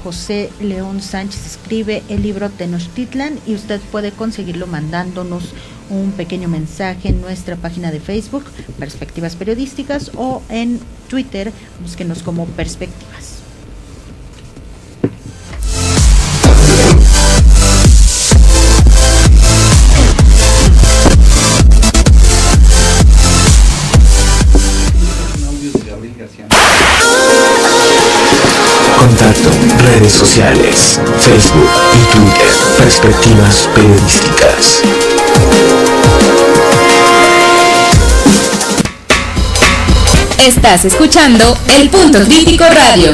José León Sánchez escribe el libro Tenochtitlan, y usted puede conseguirlo mandándonos un pequeño mensaje en nuestra página de Facebook, Perspectivas Periodísticas, o en Twitter, búsquenos como Perspectivas. Contacto, redes sociales, Facebook y Twitter, Perspectivas Periodísticas. Estás escuchando El Punto Crítico Radio.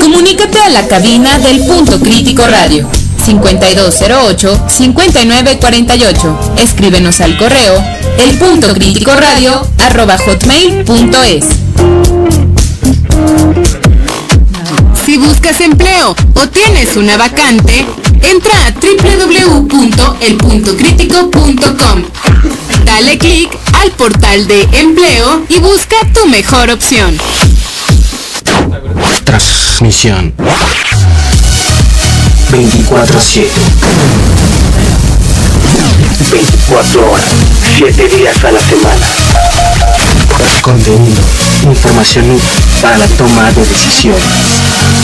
Comunícate a la cabina del Punto Crítico Radio 5208-5948. Escríbenos al correo elpuntocriticoradio@hotmail.es. Si buscas empleo o tienes una vacante, entra a www.elpuntocritico.com. Dale clic al portal de empleo y busca tu mejor opción. Transmisión 24/7. 24 horas, 7 días a la semana. Contenido, información para la toma de decisiones.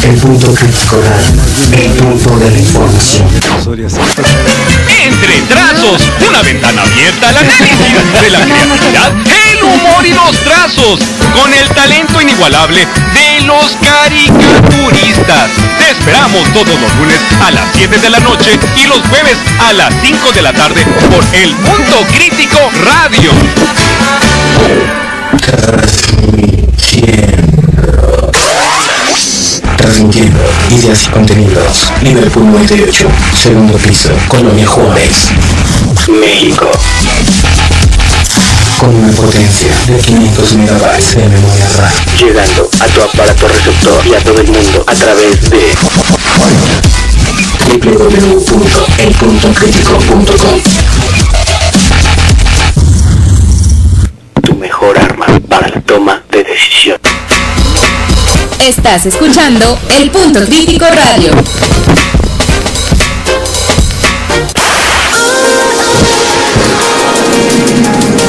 El Punto Crítico Radio, el punto de la información. Entre trazos, una ventana abierta al análisis de la creatividad, el humor y los trazos, con el talento inigualable de los caricaturistas. Te esperamos todos los lunes a las 7 de la noche y los jueves a las 5 de la tarde por El Punto Crítico Radio. Transmitiendo ideas y contenidos. Liverpool 98, segundo piso, Colonia Juárez, México. Con una potencia de 500 megabytes de memoria RAM. Llegando a tu aparato receptor y a todo el mundo a través de www.elpuntocritico.com. Tu mejor arma para la toma de decisión. Estás escuchando El Punto Crítico Radio.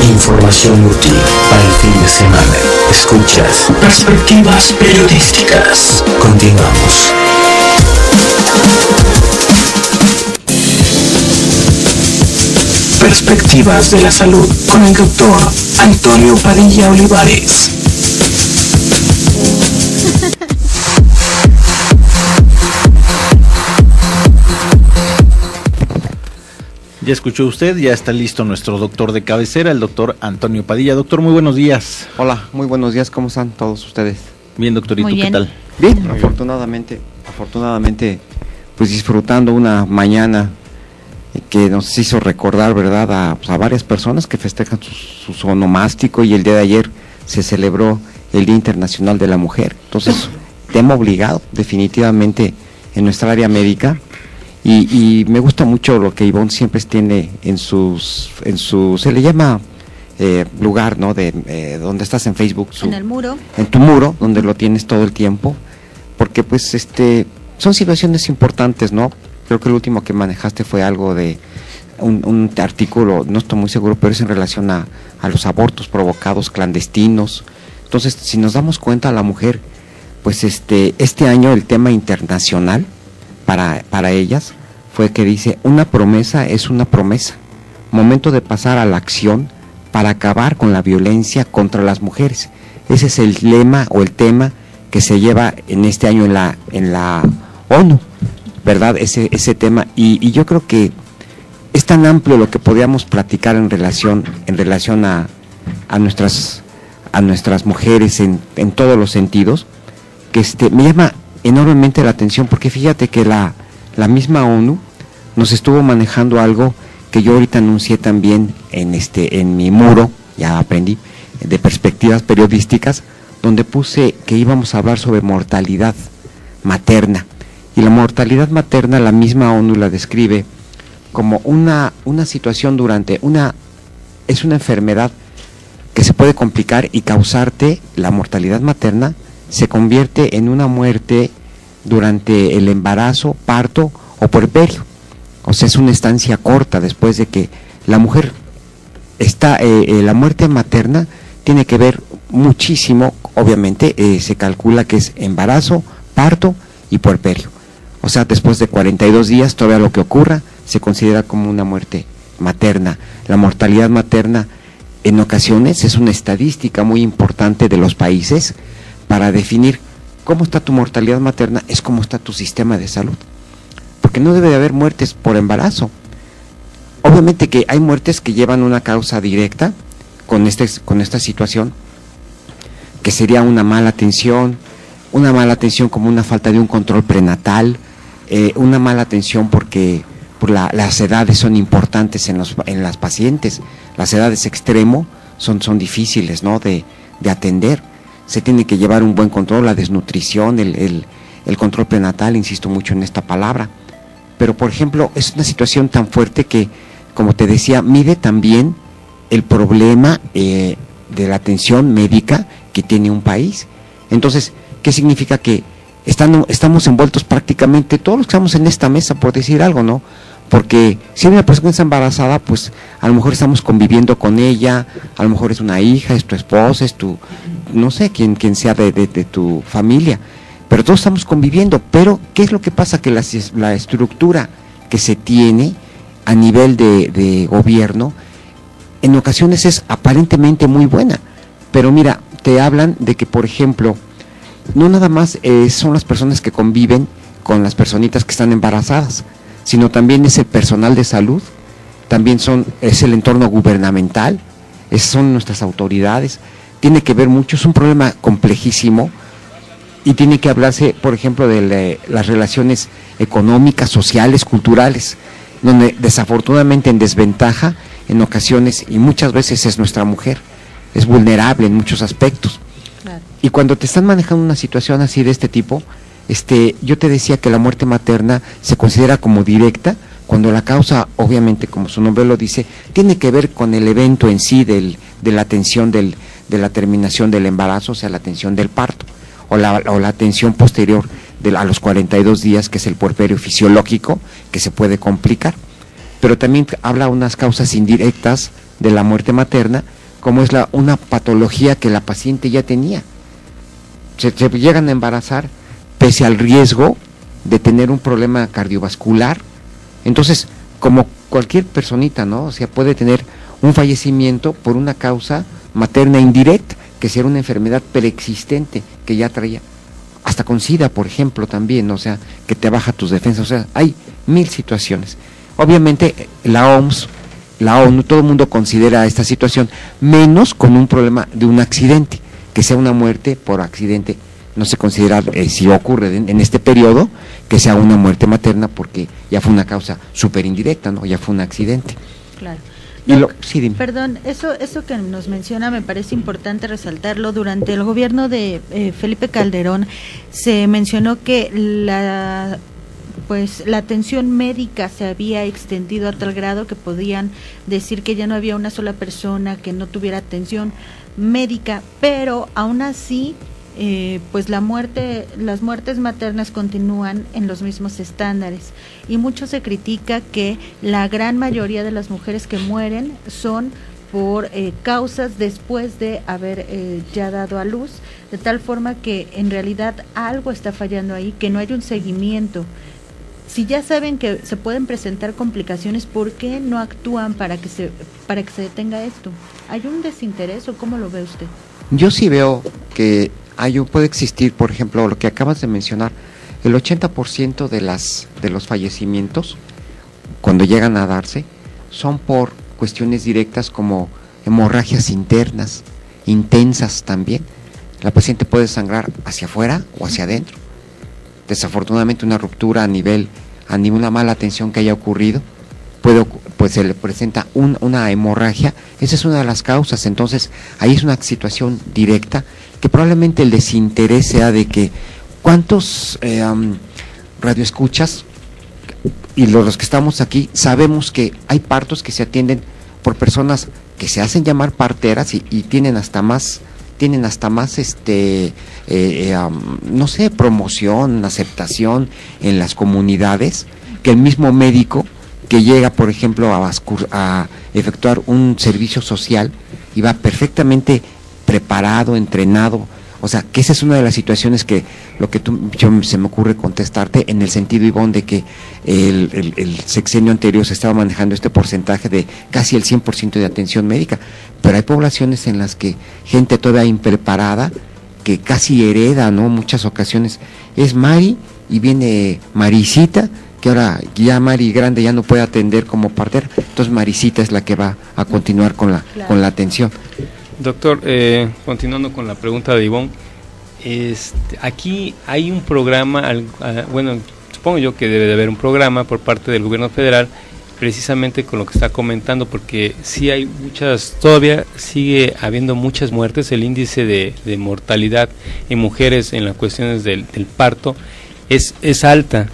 Información útil para el fin de semana. Escuchas Perspectivas Periodísticas. Continuamos. Perspectivas de la salud con el doctor Antonio Padilla Olivares. Ya escuchó usted, ya está listo nuestro doctor de cabecera, el doctor Antonio Padilla. Doctor, muy buenos días. Hola, muy buenos días, ¿cómo están todos ustedes? Bien, doctor, ¿y tú qué tal? Bien, afortunadamente, pues disfrutando una mañana que nos hizo recordar, ¿verdad?, a varias personas que festejan su onomástico, y el día de ayer se celebró el Día Internacional de la Mujer. Entonces, tema obligado, definitivamente, en nuestra área médica. Y me gusta mucho lo que Ivonne siempre tiene en su se le llama lugar, ¿no?, de donde estás en Facebook, en el muro, en tu muro, donde lo tienes todo el tiempo, porque pues son situaciones importantes, ¿no? Creo que el último que manejaste fue algo de un artículo, no estoy muy seguro, pero es en relación a los abortos provocados clandestinos. Entonces, si nos damos cuenta, la mujer, pues este año el tema internacional para ellas fue que dice: una promesa es una promesa, momento de pasar a la acción para acabar con la violencia contra las mujeres. Ese es el lema o el tema que se lleva en este año en la ONU, ¿verdad? Ese tema, y yo creo que es tan amplio lo que podíamos platicar en relación a nuestras mujeres en todos los sentidos, que me llama enormemente la atención, porque fíjate que la misma ONU nos estuvo manejando algo que yo ahorita anuncié también en mi muro, ya aprendí, de perspectivas periodísticas, donde puse que íbamos a hablar sobre mortalidad materna. Y la mortalidad materna, la misma ONU la describe como una situación es una enfermedad que se puede complicar y causarte, la mortalidad materna se convierte en una muerte durante el embarazo, parto o puerperio. O sea, es una estancia corta después de que la mujer está, la muerte materna tiene que ver muchísimo, obviamente, se calcula que es embarazo, parto y puerperio. O sea, después de 42 días, todavía lo que ocurra se considera como una muerte materna. La mortalidad materna en ocasiones es una estadística muy importante de los países para definir cómo está tu mortalidad materna, es cómo está tu sistema de salud. Porque no debe de haber muertes por embarazo. obviamente que hay muertes que llevan una causa directa con esta situación, que sería una mala atención como una falta de un control prenatal, una mala atención porque las edades son importantes en las pacientes, las edades extremo son difíciles, ¿no?, de atender. Se tiene que llevar un buen control, la desnutrición, el control prenatal, insisto mucho en esta palabra. Pero, por ejemplo, es una situación tan fuerte que, como te decía, mide también el problema de la atención médica que tiene un país. Entonces, ¿qué significa? Que estamos envueltos prácticamente todos los que estamos en esta mesa, por decir algo, ¿no? Porque si hay una persona que está embarazada, pues a lo mejor estamos conviviendo con ella, a lo mejor es una hija, es tu esposa, es tu, no sé, quien sea de tu familia, pero todos estamos conviviendo. Pero ¿qué es lo que pasa? Que la estructura que se tiene a nivel de gobierno en ocasiones es aparentemente muy buena, pero mira, te hablan de que, por ejemplo, no nada más son las personas que conviven con las personitas que están embarazadas, sino también es el personal de salud, también es el entorno gubernamental, son nuestras autoridades. Tiene que ver mucho, es un problema complejísimo, y tiene que hablarse, por ejemplo, de las relaciones económicas, sociales, culturales, donde desafortunadamente en desventaja en ocasiones y muchas veces es nuestra mujer, es vulnerable en muchos aspectos. Claro. Y cuando te están manejando una situación así de este tipo, yo te decía que la muerte materna se considera como directa, cuando la causa, obviamente, como su nombre lo dice, tiene que ver con el evento en sí de la atención de la terminación del embarazo, o sea, la atención del parto, o la atención posterior a los 42 días, que es el puerperio fisiológico, que se puede complicar. Pero también habla unas causas indirectas de la muerte materna, como es una patología que la paciente ya tenía. Se llegan a embarazar pese al riesgo de tener un problema cardiovascular. Entonces, como cualquier personita, ¿no? O sea, puede tener un fallecimiento por una causa materna indirecta, que sea una enfermedad preexistente que ya traía, hasta con SIDA, por ejemplo, también, o sea, que te baja tus defensas. O sea, hay 1000 situaciones. Obviamente, la OMS, la ONU, todo el mundo considera esta situación, menos con un problema de un accidente, que sea una muerte por accidente. No se considera, si ocurre en este periodo, que sea una muerte materna, porque ya fue una causa súper indirecta, ¿no? Ya fue un accidente. Claro. Sí, dime. Perdón, eso que nos menciona me parece importante resaltarlo. Durante el gobierno de Felipe Calderón se mencionó que la atención médica se había extendido a tal grado que podían decir que ya no había una sola persona que no tuviera atención médica, pero aún así pues las muertes maternas continúan en los mismos estándares, y mucho se critica que la gran mayoría de las mujeres que mueren son por causas después de haber ya dado a luz, de tal forma que en realidad algo está fallando ahí, que no hay un seguimiento. Si ya saben que se pueden presentar complicaciones, ¿por qué no actúan para que se detenga esto? ¿Hay un desinterés o cómo lo ve usted? Yo sí veo que puede existir, por ejemplo, lo que acabas de mencionar, el 80% de los fallecimientos, cuando llegan a darse, son por cuestiones directas como hemorragias internas, intensas también. La paciente puede sangrar hacia afuera o hacia adentro. Desafortunadamente una ruptura a nivel una mala atención que haya ocurrido, pues se le presenta una hemorragia. Esa es una de las causas. Entonces ahí es una situación directa, que probablemente el desinterés sea de que cuántos radioescuchas y los que estamos aquí sabemos que hay partos que se atienden por personas que se hacen llamar parteras y tienen hasta más no sé, promoción, aceptación en las comunidades, que el mismo médico que llega, por ejemplo, a efectuar un servicio social y va perfectamente preparado, entrenado. O sea, que esa es una de las situaciones que se me ocurre contestarte, en el sentido, Ivonne, de que el sexenio anterior se estaba manejando este porcentaje de casi el 100% de atención médica, pero hay poblaciones en las que gente todavía impreparada, que casi hereda, ¿no? Muchas ocasiones es Mari y viene Maricita, que ahora ya Mari Grande ya no puede atender como partera, entonces Marisita es la que va a continuar con la atención. Doctor, continuando con la pregunta de Ivonne, aquí hay un programa, bueno, supongo yo que debe de haber un programa por parte del gobierno federal, precisamente con lo que está comentando, porque sí hay todavía sigue habiendo muchas muertes, el índice de mortalidad en mujeres en las cuestiones del parto es alta,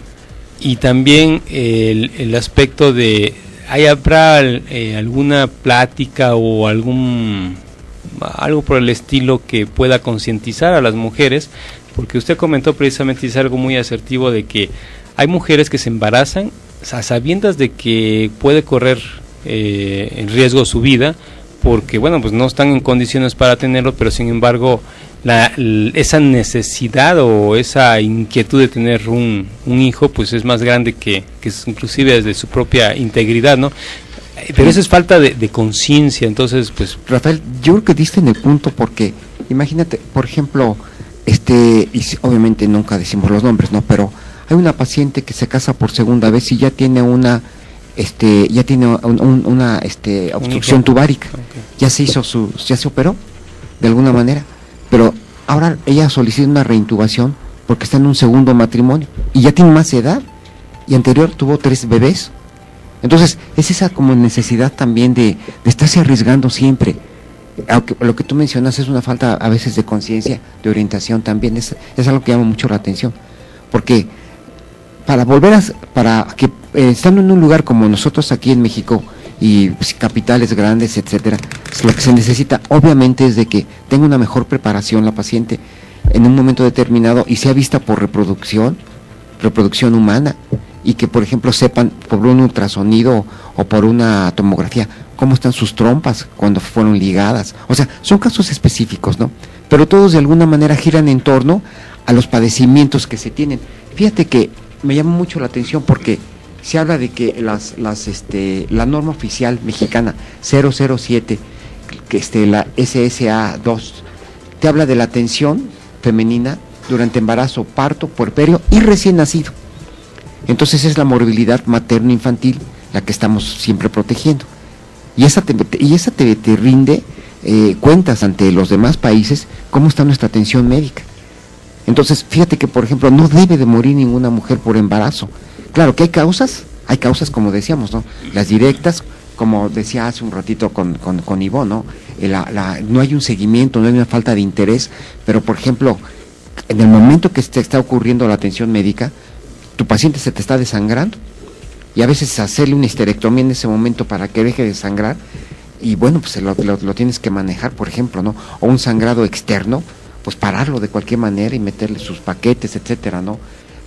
y también el aspecto de, ¿habrá alguna plática o algo por el estilo que pueda concientizar a las mujeres? Porque usted comentó precisamente, es algo muy asertivo, de que hay mujeres que se embarazan a sabiendas de que puede correr en riesgo su vida, porque bueno, pues no están en condiciones para tenerlo, pero sin embargo esa necesidad o esa inquietud de tener un hijo pues es más grande que inclusive desde su propia integridad, ¿no? Pero eso es falta de conciencia. Entonces pues Rafael, yo creo que diste en el punto, porque imagínate, por ejemplo, y obviamente nunca decimos los nombres, ¿no? Pero hay una paciente que se casa por segunda vez y ya tiene una obstrucción tubárica. Okay. Ya se operó de alguna manera, pero ahora ella solicita una reintubación porque está en un segundo matrimonio y ya tiene más edad, y anterior tuvo 3 bebés. Entonces es esa como necesidad también de estarse arriesgando siempre. Aunque lo que tú mencionas es una falta a veces de conciencia, de orientación también, es algo que llama mucho la atención, porque para que estando en un lugar como nosotros aquí en México y pues, capitales grandes, etcétera, lo que se necesita obviamente es de que tenga una mejor preparación la paciente en un momento determinado y sea vista por reproducción humana, y que por ejemplo sepan por un ultrasonido o por una tomografía cómo están sus trompas cuando fueron ligadas. O sea, son casos específicos, ¿no? Pero todos de alguna manera giran en torno a los padecimientos que se tienen. Fíjate que me llama mucho la atención porque se habla de que la norma oficial mexicana 007, que la SSA2, te habla de la atención femenina durante embarazo, parto, puerperio y recién nacido. Entonces es la morbilidad materno-infantil la que estamos siempre protegiendo. Y esa te rinde cuentas ante los demás países cómo está nuestra atención médica. Entonces, fíjate que, por ejemplo, no debe de morir ninguna mujer por embarazo. Claro que hay causas como decíamos, ¿no? Las directas, como decía hace un ratito con Ivonne, ¿no? No hay un seguimiento, no hay una falta de interés, pero, por ejemplo, en el momento que está ocurriendo la atención médica, tu paciente se te está desangrando, y a veces hacerle una histerectomía en ese momento para que deje de sangrar, y bueno, pues lo tienes que manejar, por ejemplo, ¿no? O un sangrado externo, pues pararlo de cualquier manera y meterle sus paquetes, etcétera, ¿no?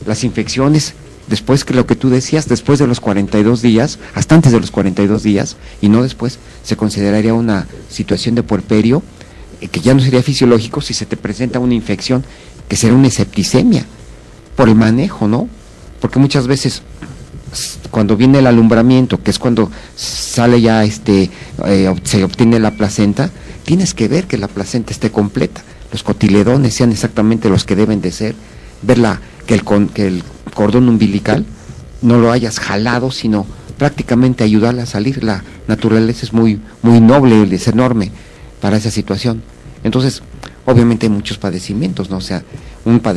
Las infecciones, después, que lo que tú decías, después de los 42 días, hasta antes de los 42 días, y no después, se consideraría una situación de puerperio, que ya no sería fisiológico si se te presenta una infección, que será una septicemia, por el manejo, ¿no? Porque muchas veces, cuando viene el alumbramiento, que es cuando sale ya se obtiene la placenta, tienes que ver que la placenta esté completa, los cotiledones sean exactamente los que deben de ser, verla, que el cordón umbilical no lo hayas jalado, sino prácticamente ayudarla a salir. La naturaleza es muy, muy noble, es enorme para esa situación. Entonces, obviamente hay muchos padecimientos, ¿no? O sea,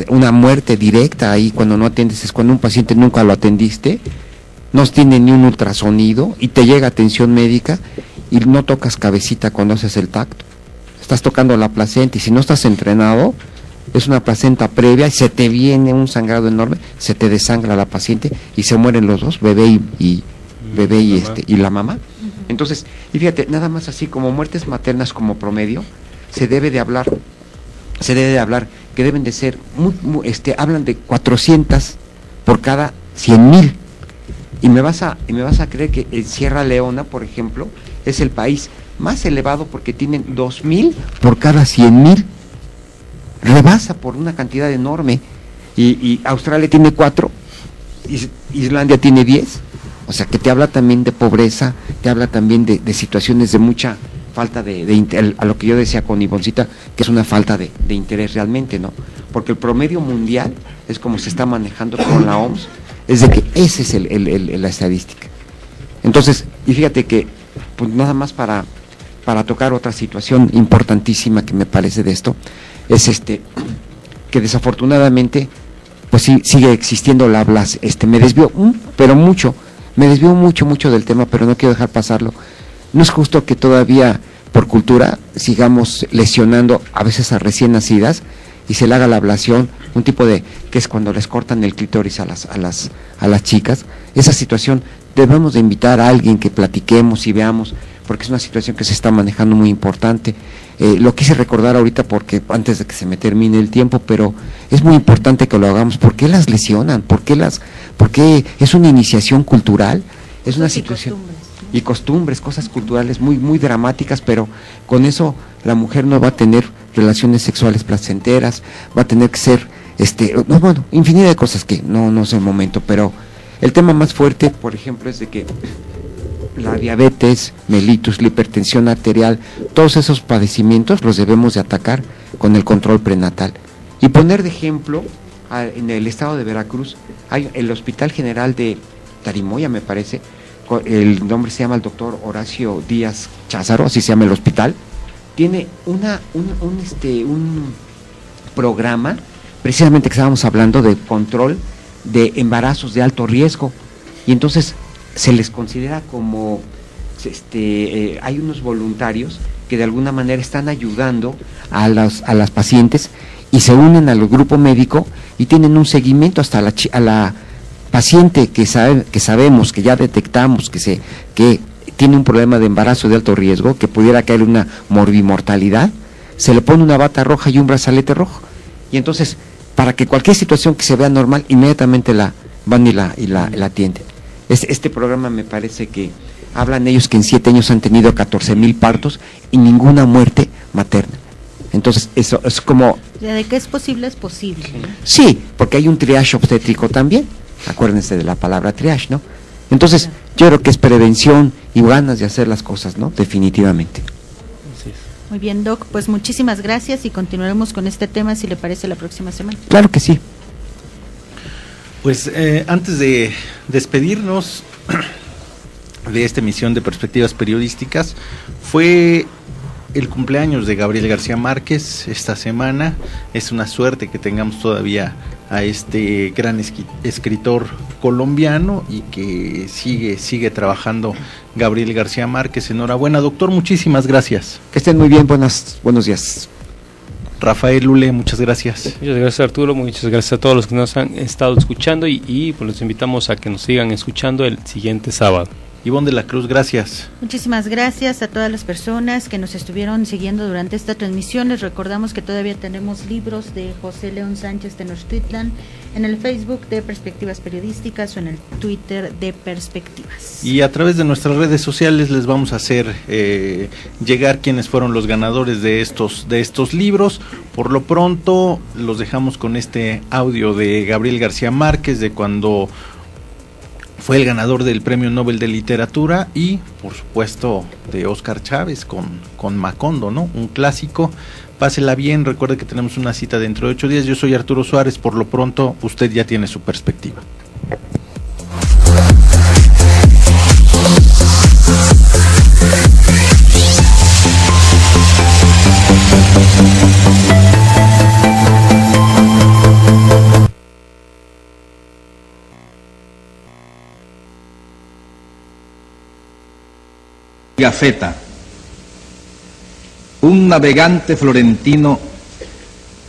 una muerte directa ahí cuando no atiendes es cuando un paciente nunca lo atendiste, no tiene ni un ultrasonido y te llega atención médica y no tocas cabecita cuando haces el tacto. Estás tocando la placenta y si no estás entrenado, es una placenta previa y se te viene un sangrado enorme, se te desangra la paciente y se mueren los dos, bebé y la mamá. Entonces, y fíjate, nada más así como muertes maternas como promedio, se debe de hablar que deben de ser, hablan de 400 por cada 100,000. Y me vas a creer que en Sierra Leona, por ejemplo, es el país más elevado porque tienen 2,000 por cada 100,000. Rebasa por una cantidad enorme. Y Australia tiene 4, Islandia tiene 10. O sea, que te habla también de pobreza, te habla también de situaciones de mucha falta a lo que yo decía con Ivoncita, que es una falta de interés realmente, ¿no? Porque el promedio mundial es como se está manejando con la OMS, Es de que ese es la estadística. Entonces, y fíjate que, pues nada más para tocar otra situación importantísima que me parece de esto, es que desafortunadamente, pues sí, sigue existiendo la blas, me desvió, pero mucho del tema, pero no quiero dejar pasarlo. No es justo que todavía, por cultura, sigamos lesionando a veces a recién nacidas y se le haga la ablación, un tipo de, que es cuando les cortan el clítoris a las chicas. Esa situación debemos de invitar a alguien que platiquemos y veamos, porque es una situación que se está manejando muy importante. Lo quise recordar ahorita porque antes de que se me termine el tiempo, pero es muy importante que lo hagamos. ¿Por qué las lesionan? ¿Por qué es una iniciación cultural? Es una situación y costumbres, cosas culturales muy muy dramáticas, pero con eso la mujer no va a tener relaciones sexuales placenteras, va a tener que ser bueno, infinidad de cosas que no es el momento, pero el tema más fuerte, por ejemplo, es de que la diabetes, mellitus, la hipertensión arterial, todos esos padecimientos los debemos de atacar con el control prenatal. Y poner de ejemplo, en el estado de Veracruz, hay el Hospital General de Tarimoya, me parece, el nombre se llama el doctor Horacio Díaz Cházaro, así se llama el hospital, tiene un programa, precisamente que estábamos hablando de control de embarazos de alto riesgo, y entonces se les considera como, hay unos voluntarios que de alguna manera están ayudando a las pacientes y se unen al grupo médico y tienen un seguimiento hasta a la paciente que sabemos, que ya detectamos que tiene un problema de embarazo de alto riesgo, que pudiera caer una morbimortalidad, se le pone una bata roja y un brazalete rojo, y entonces para que cualquier situación que se vea normal, inmediatamente la van y la atienden. Este programa me parece que hablan ellos que en 7 años han tenido 14,000 partos y ninguna muerte materna. Entonces, eso es como... De que es posible, es posible, ¿no? Sí, porque hay un triage obstétrico también. Acuérdense de la palabra triage, ¿no? Entonces, yo creo que es prevención y ganas de hacer las cosas, ¿no? Definitivamente. Muy bien, Doc, pues muchísimas gracias y continuaremos con este tema, si le parece, la próxima semana. Claro que sí. Pues antes de despedirnos de esta emisión de Perspectivas Periodísticas, fue el cumpleaños de Gabriel García Márquez esta semana. Es una suerte que tengamos todavía a este gran escritor colombiano y que sigue trabajando Gabriel García Márquez. Enhorabuena, doctor, muchísimas gracias. Que estén muy bien, buenos días. Rafael Lule, muchas gracias. Muchas gracias, Arturo, muchas gracias a todos los que nos han estado escuchando y pues los invitamos a que nos sigan escuchando el siguiente sábado. Ivonne de la Cruz, gracias. Muchísimas gracias a todas las personas que nos estuvieron siguiendo durante esta transmisión. Les recordamos que todavía tenemos libros de José León Sánchez Tenochtitlan en el Facebook de Perspectivas Periodísticas o en el Twitter de Perspectivas. Y a través de nuestras redes sociales les vamos a hacer llegar quiénes fueron los ganadores de estos libros. Por lo pronto los dejamos con este audio de Gabriel García Márquez, de cuando fue el ganador del Premio Nobel de Literatura, y por supuesto de Óscar Chávez con Macondo, ¿no? Un clásico. Pásela bien, recuerde que tenemos una cita dentro de 8 días. Yo soy Arturo Suárez, por lo pronto usted ya tiene su perspectiva. Gafetta, un navegante florentino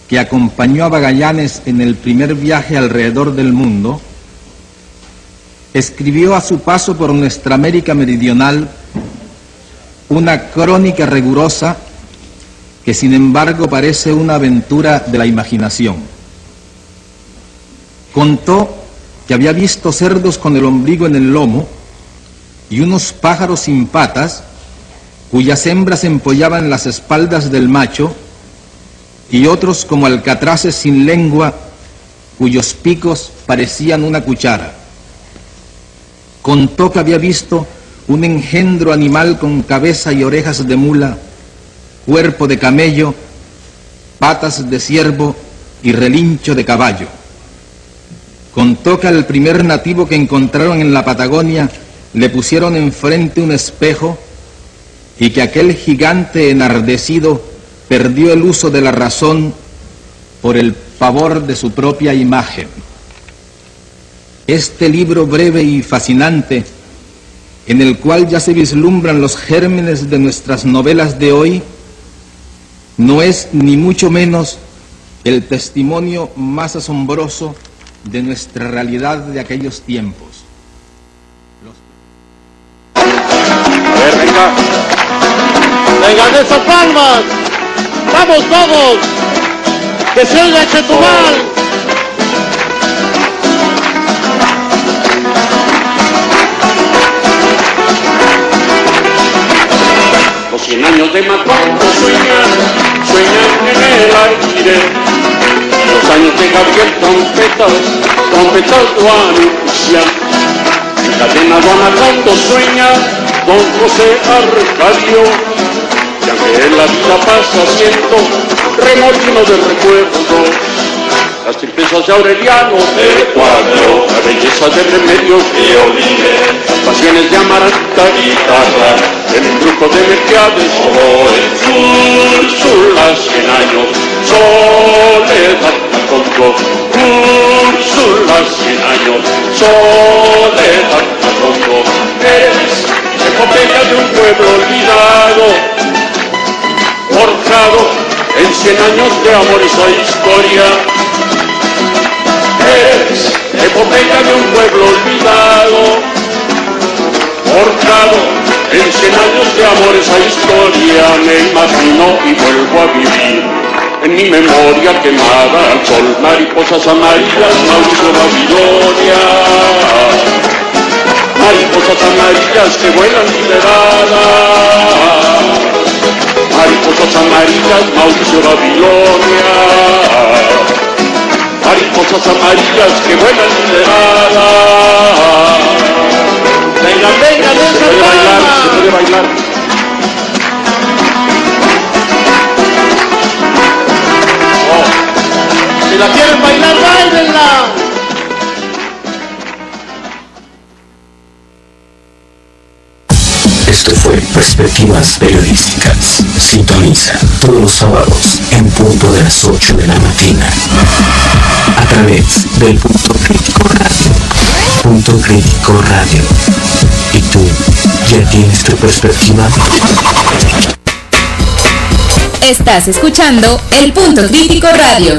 que acompañó a Magallanes en el primer viaje alrededor del mundo, escribió a su paso por nuestra América meridional una crónica rigurosa que sin embargo parece una aventura de la imaginación. Contó que había visto cerdos con el ombligo en el lomo y unos pájaros sin patas, cuyas hembras empollaban las espaldas del macho, y otros como alcatraces sin lengua, cuyos picos parecían una cuchara. Contó que había visto un engendro animal con cabeza y orejas de mula, cuerpo de camello, patas de ciervo y relincho de caballo. contó que al primer nativo que encontraron en la Patagonia le pusieron enfrente un espejo y que aquel gigante enardecido perdió el uso de la razón por el pavor de su propia imagen. Este libro breve y fascinante, en el cual ya se vislumbran los gérmenes de nuestras novelas de hoy, no es ni mucho menos el testimonio más asombroso de nuestra realidad de aquellos tiempos. A ver, venga. Vengan esas palmas. Vamos todos. Que se oiga Chetumal. Los 100 años de Macondo sueñan en el aire. Los años de Gabriel trompetas lo anuncian. En cadena Macondo sueña don José Arcadio. Y aunque la vida pasa siendo remolino de recuerdo, las tristezas de Aureliano del cuadro, la belleza de Remedios de Olive, las pasiones de Amaranta guitarra, el truco de Melquiades, Úrsula 100 años, Soledad Macondo, Úrsula 100 años, Soledad Macondo, eres epopeya de un pueblo olvidado, forjado en 100 años de amor y su historia. Eres epopeya de un pueblo olvidado, forjado en 100 años de amor esa historia. Me imagino y vuelvo a vivir en mi memoria quemada al sol, mariposas amarillas, Mauricio Babilonia. Mariposas amarillas que vuelan liberadas, mariposas amarillas, Mauricio Babilonia. Mariposas amarillas que vuelan liberadas. Venga, venga, se puede bailar, se puede bailar. Oh. Si la quieren bailar, bailenla. Esto fue Perspectivas Periodísticas. Sintoniza todos los sábados en punto de las 8 de la mañana a través del Punto Crítico Radio. Punto Crítico Radio. ¿Y tú ya tienes tu perspectiva? Estás escuchando el Punto Crítico Radio.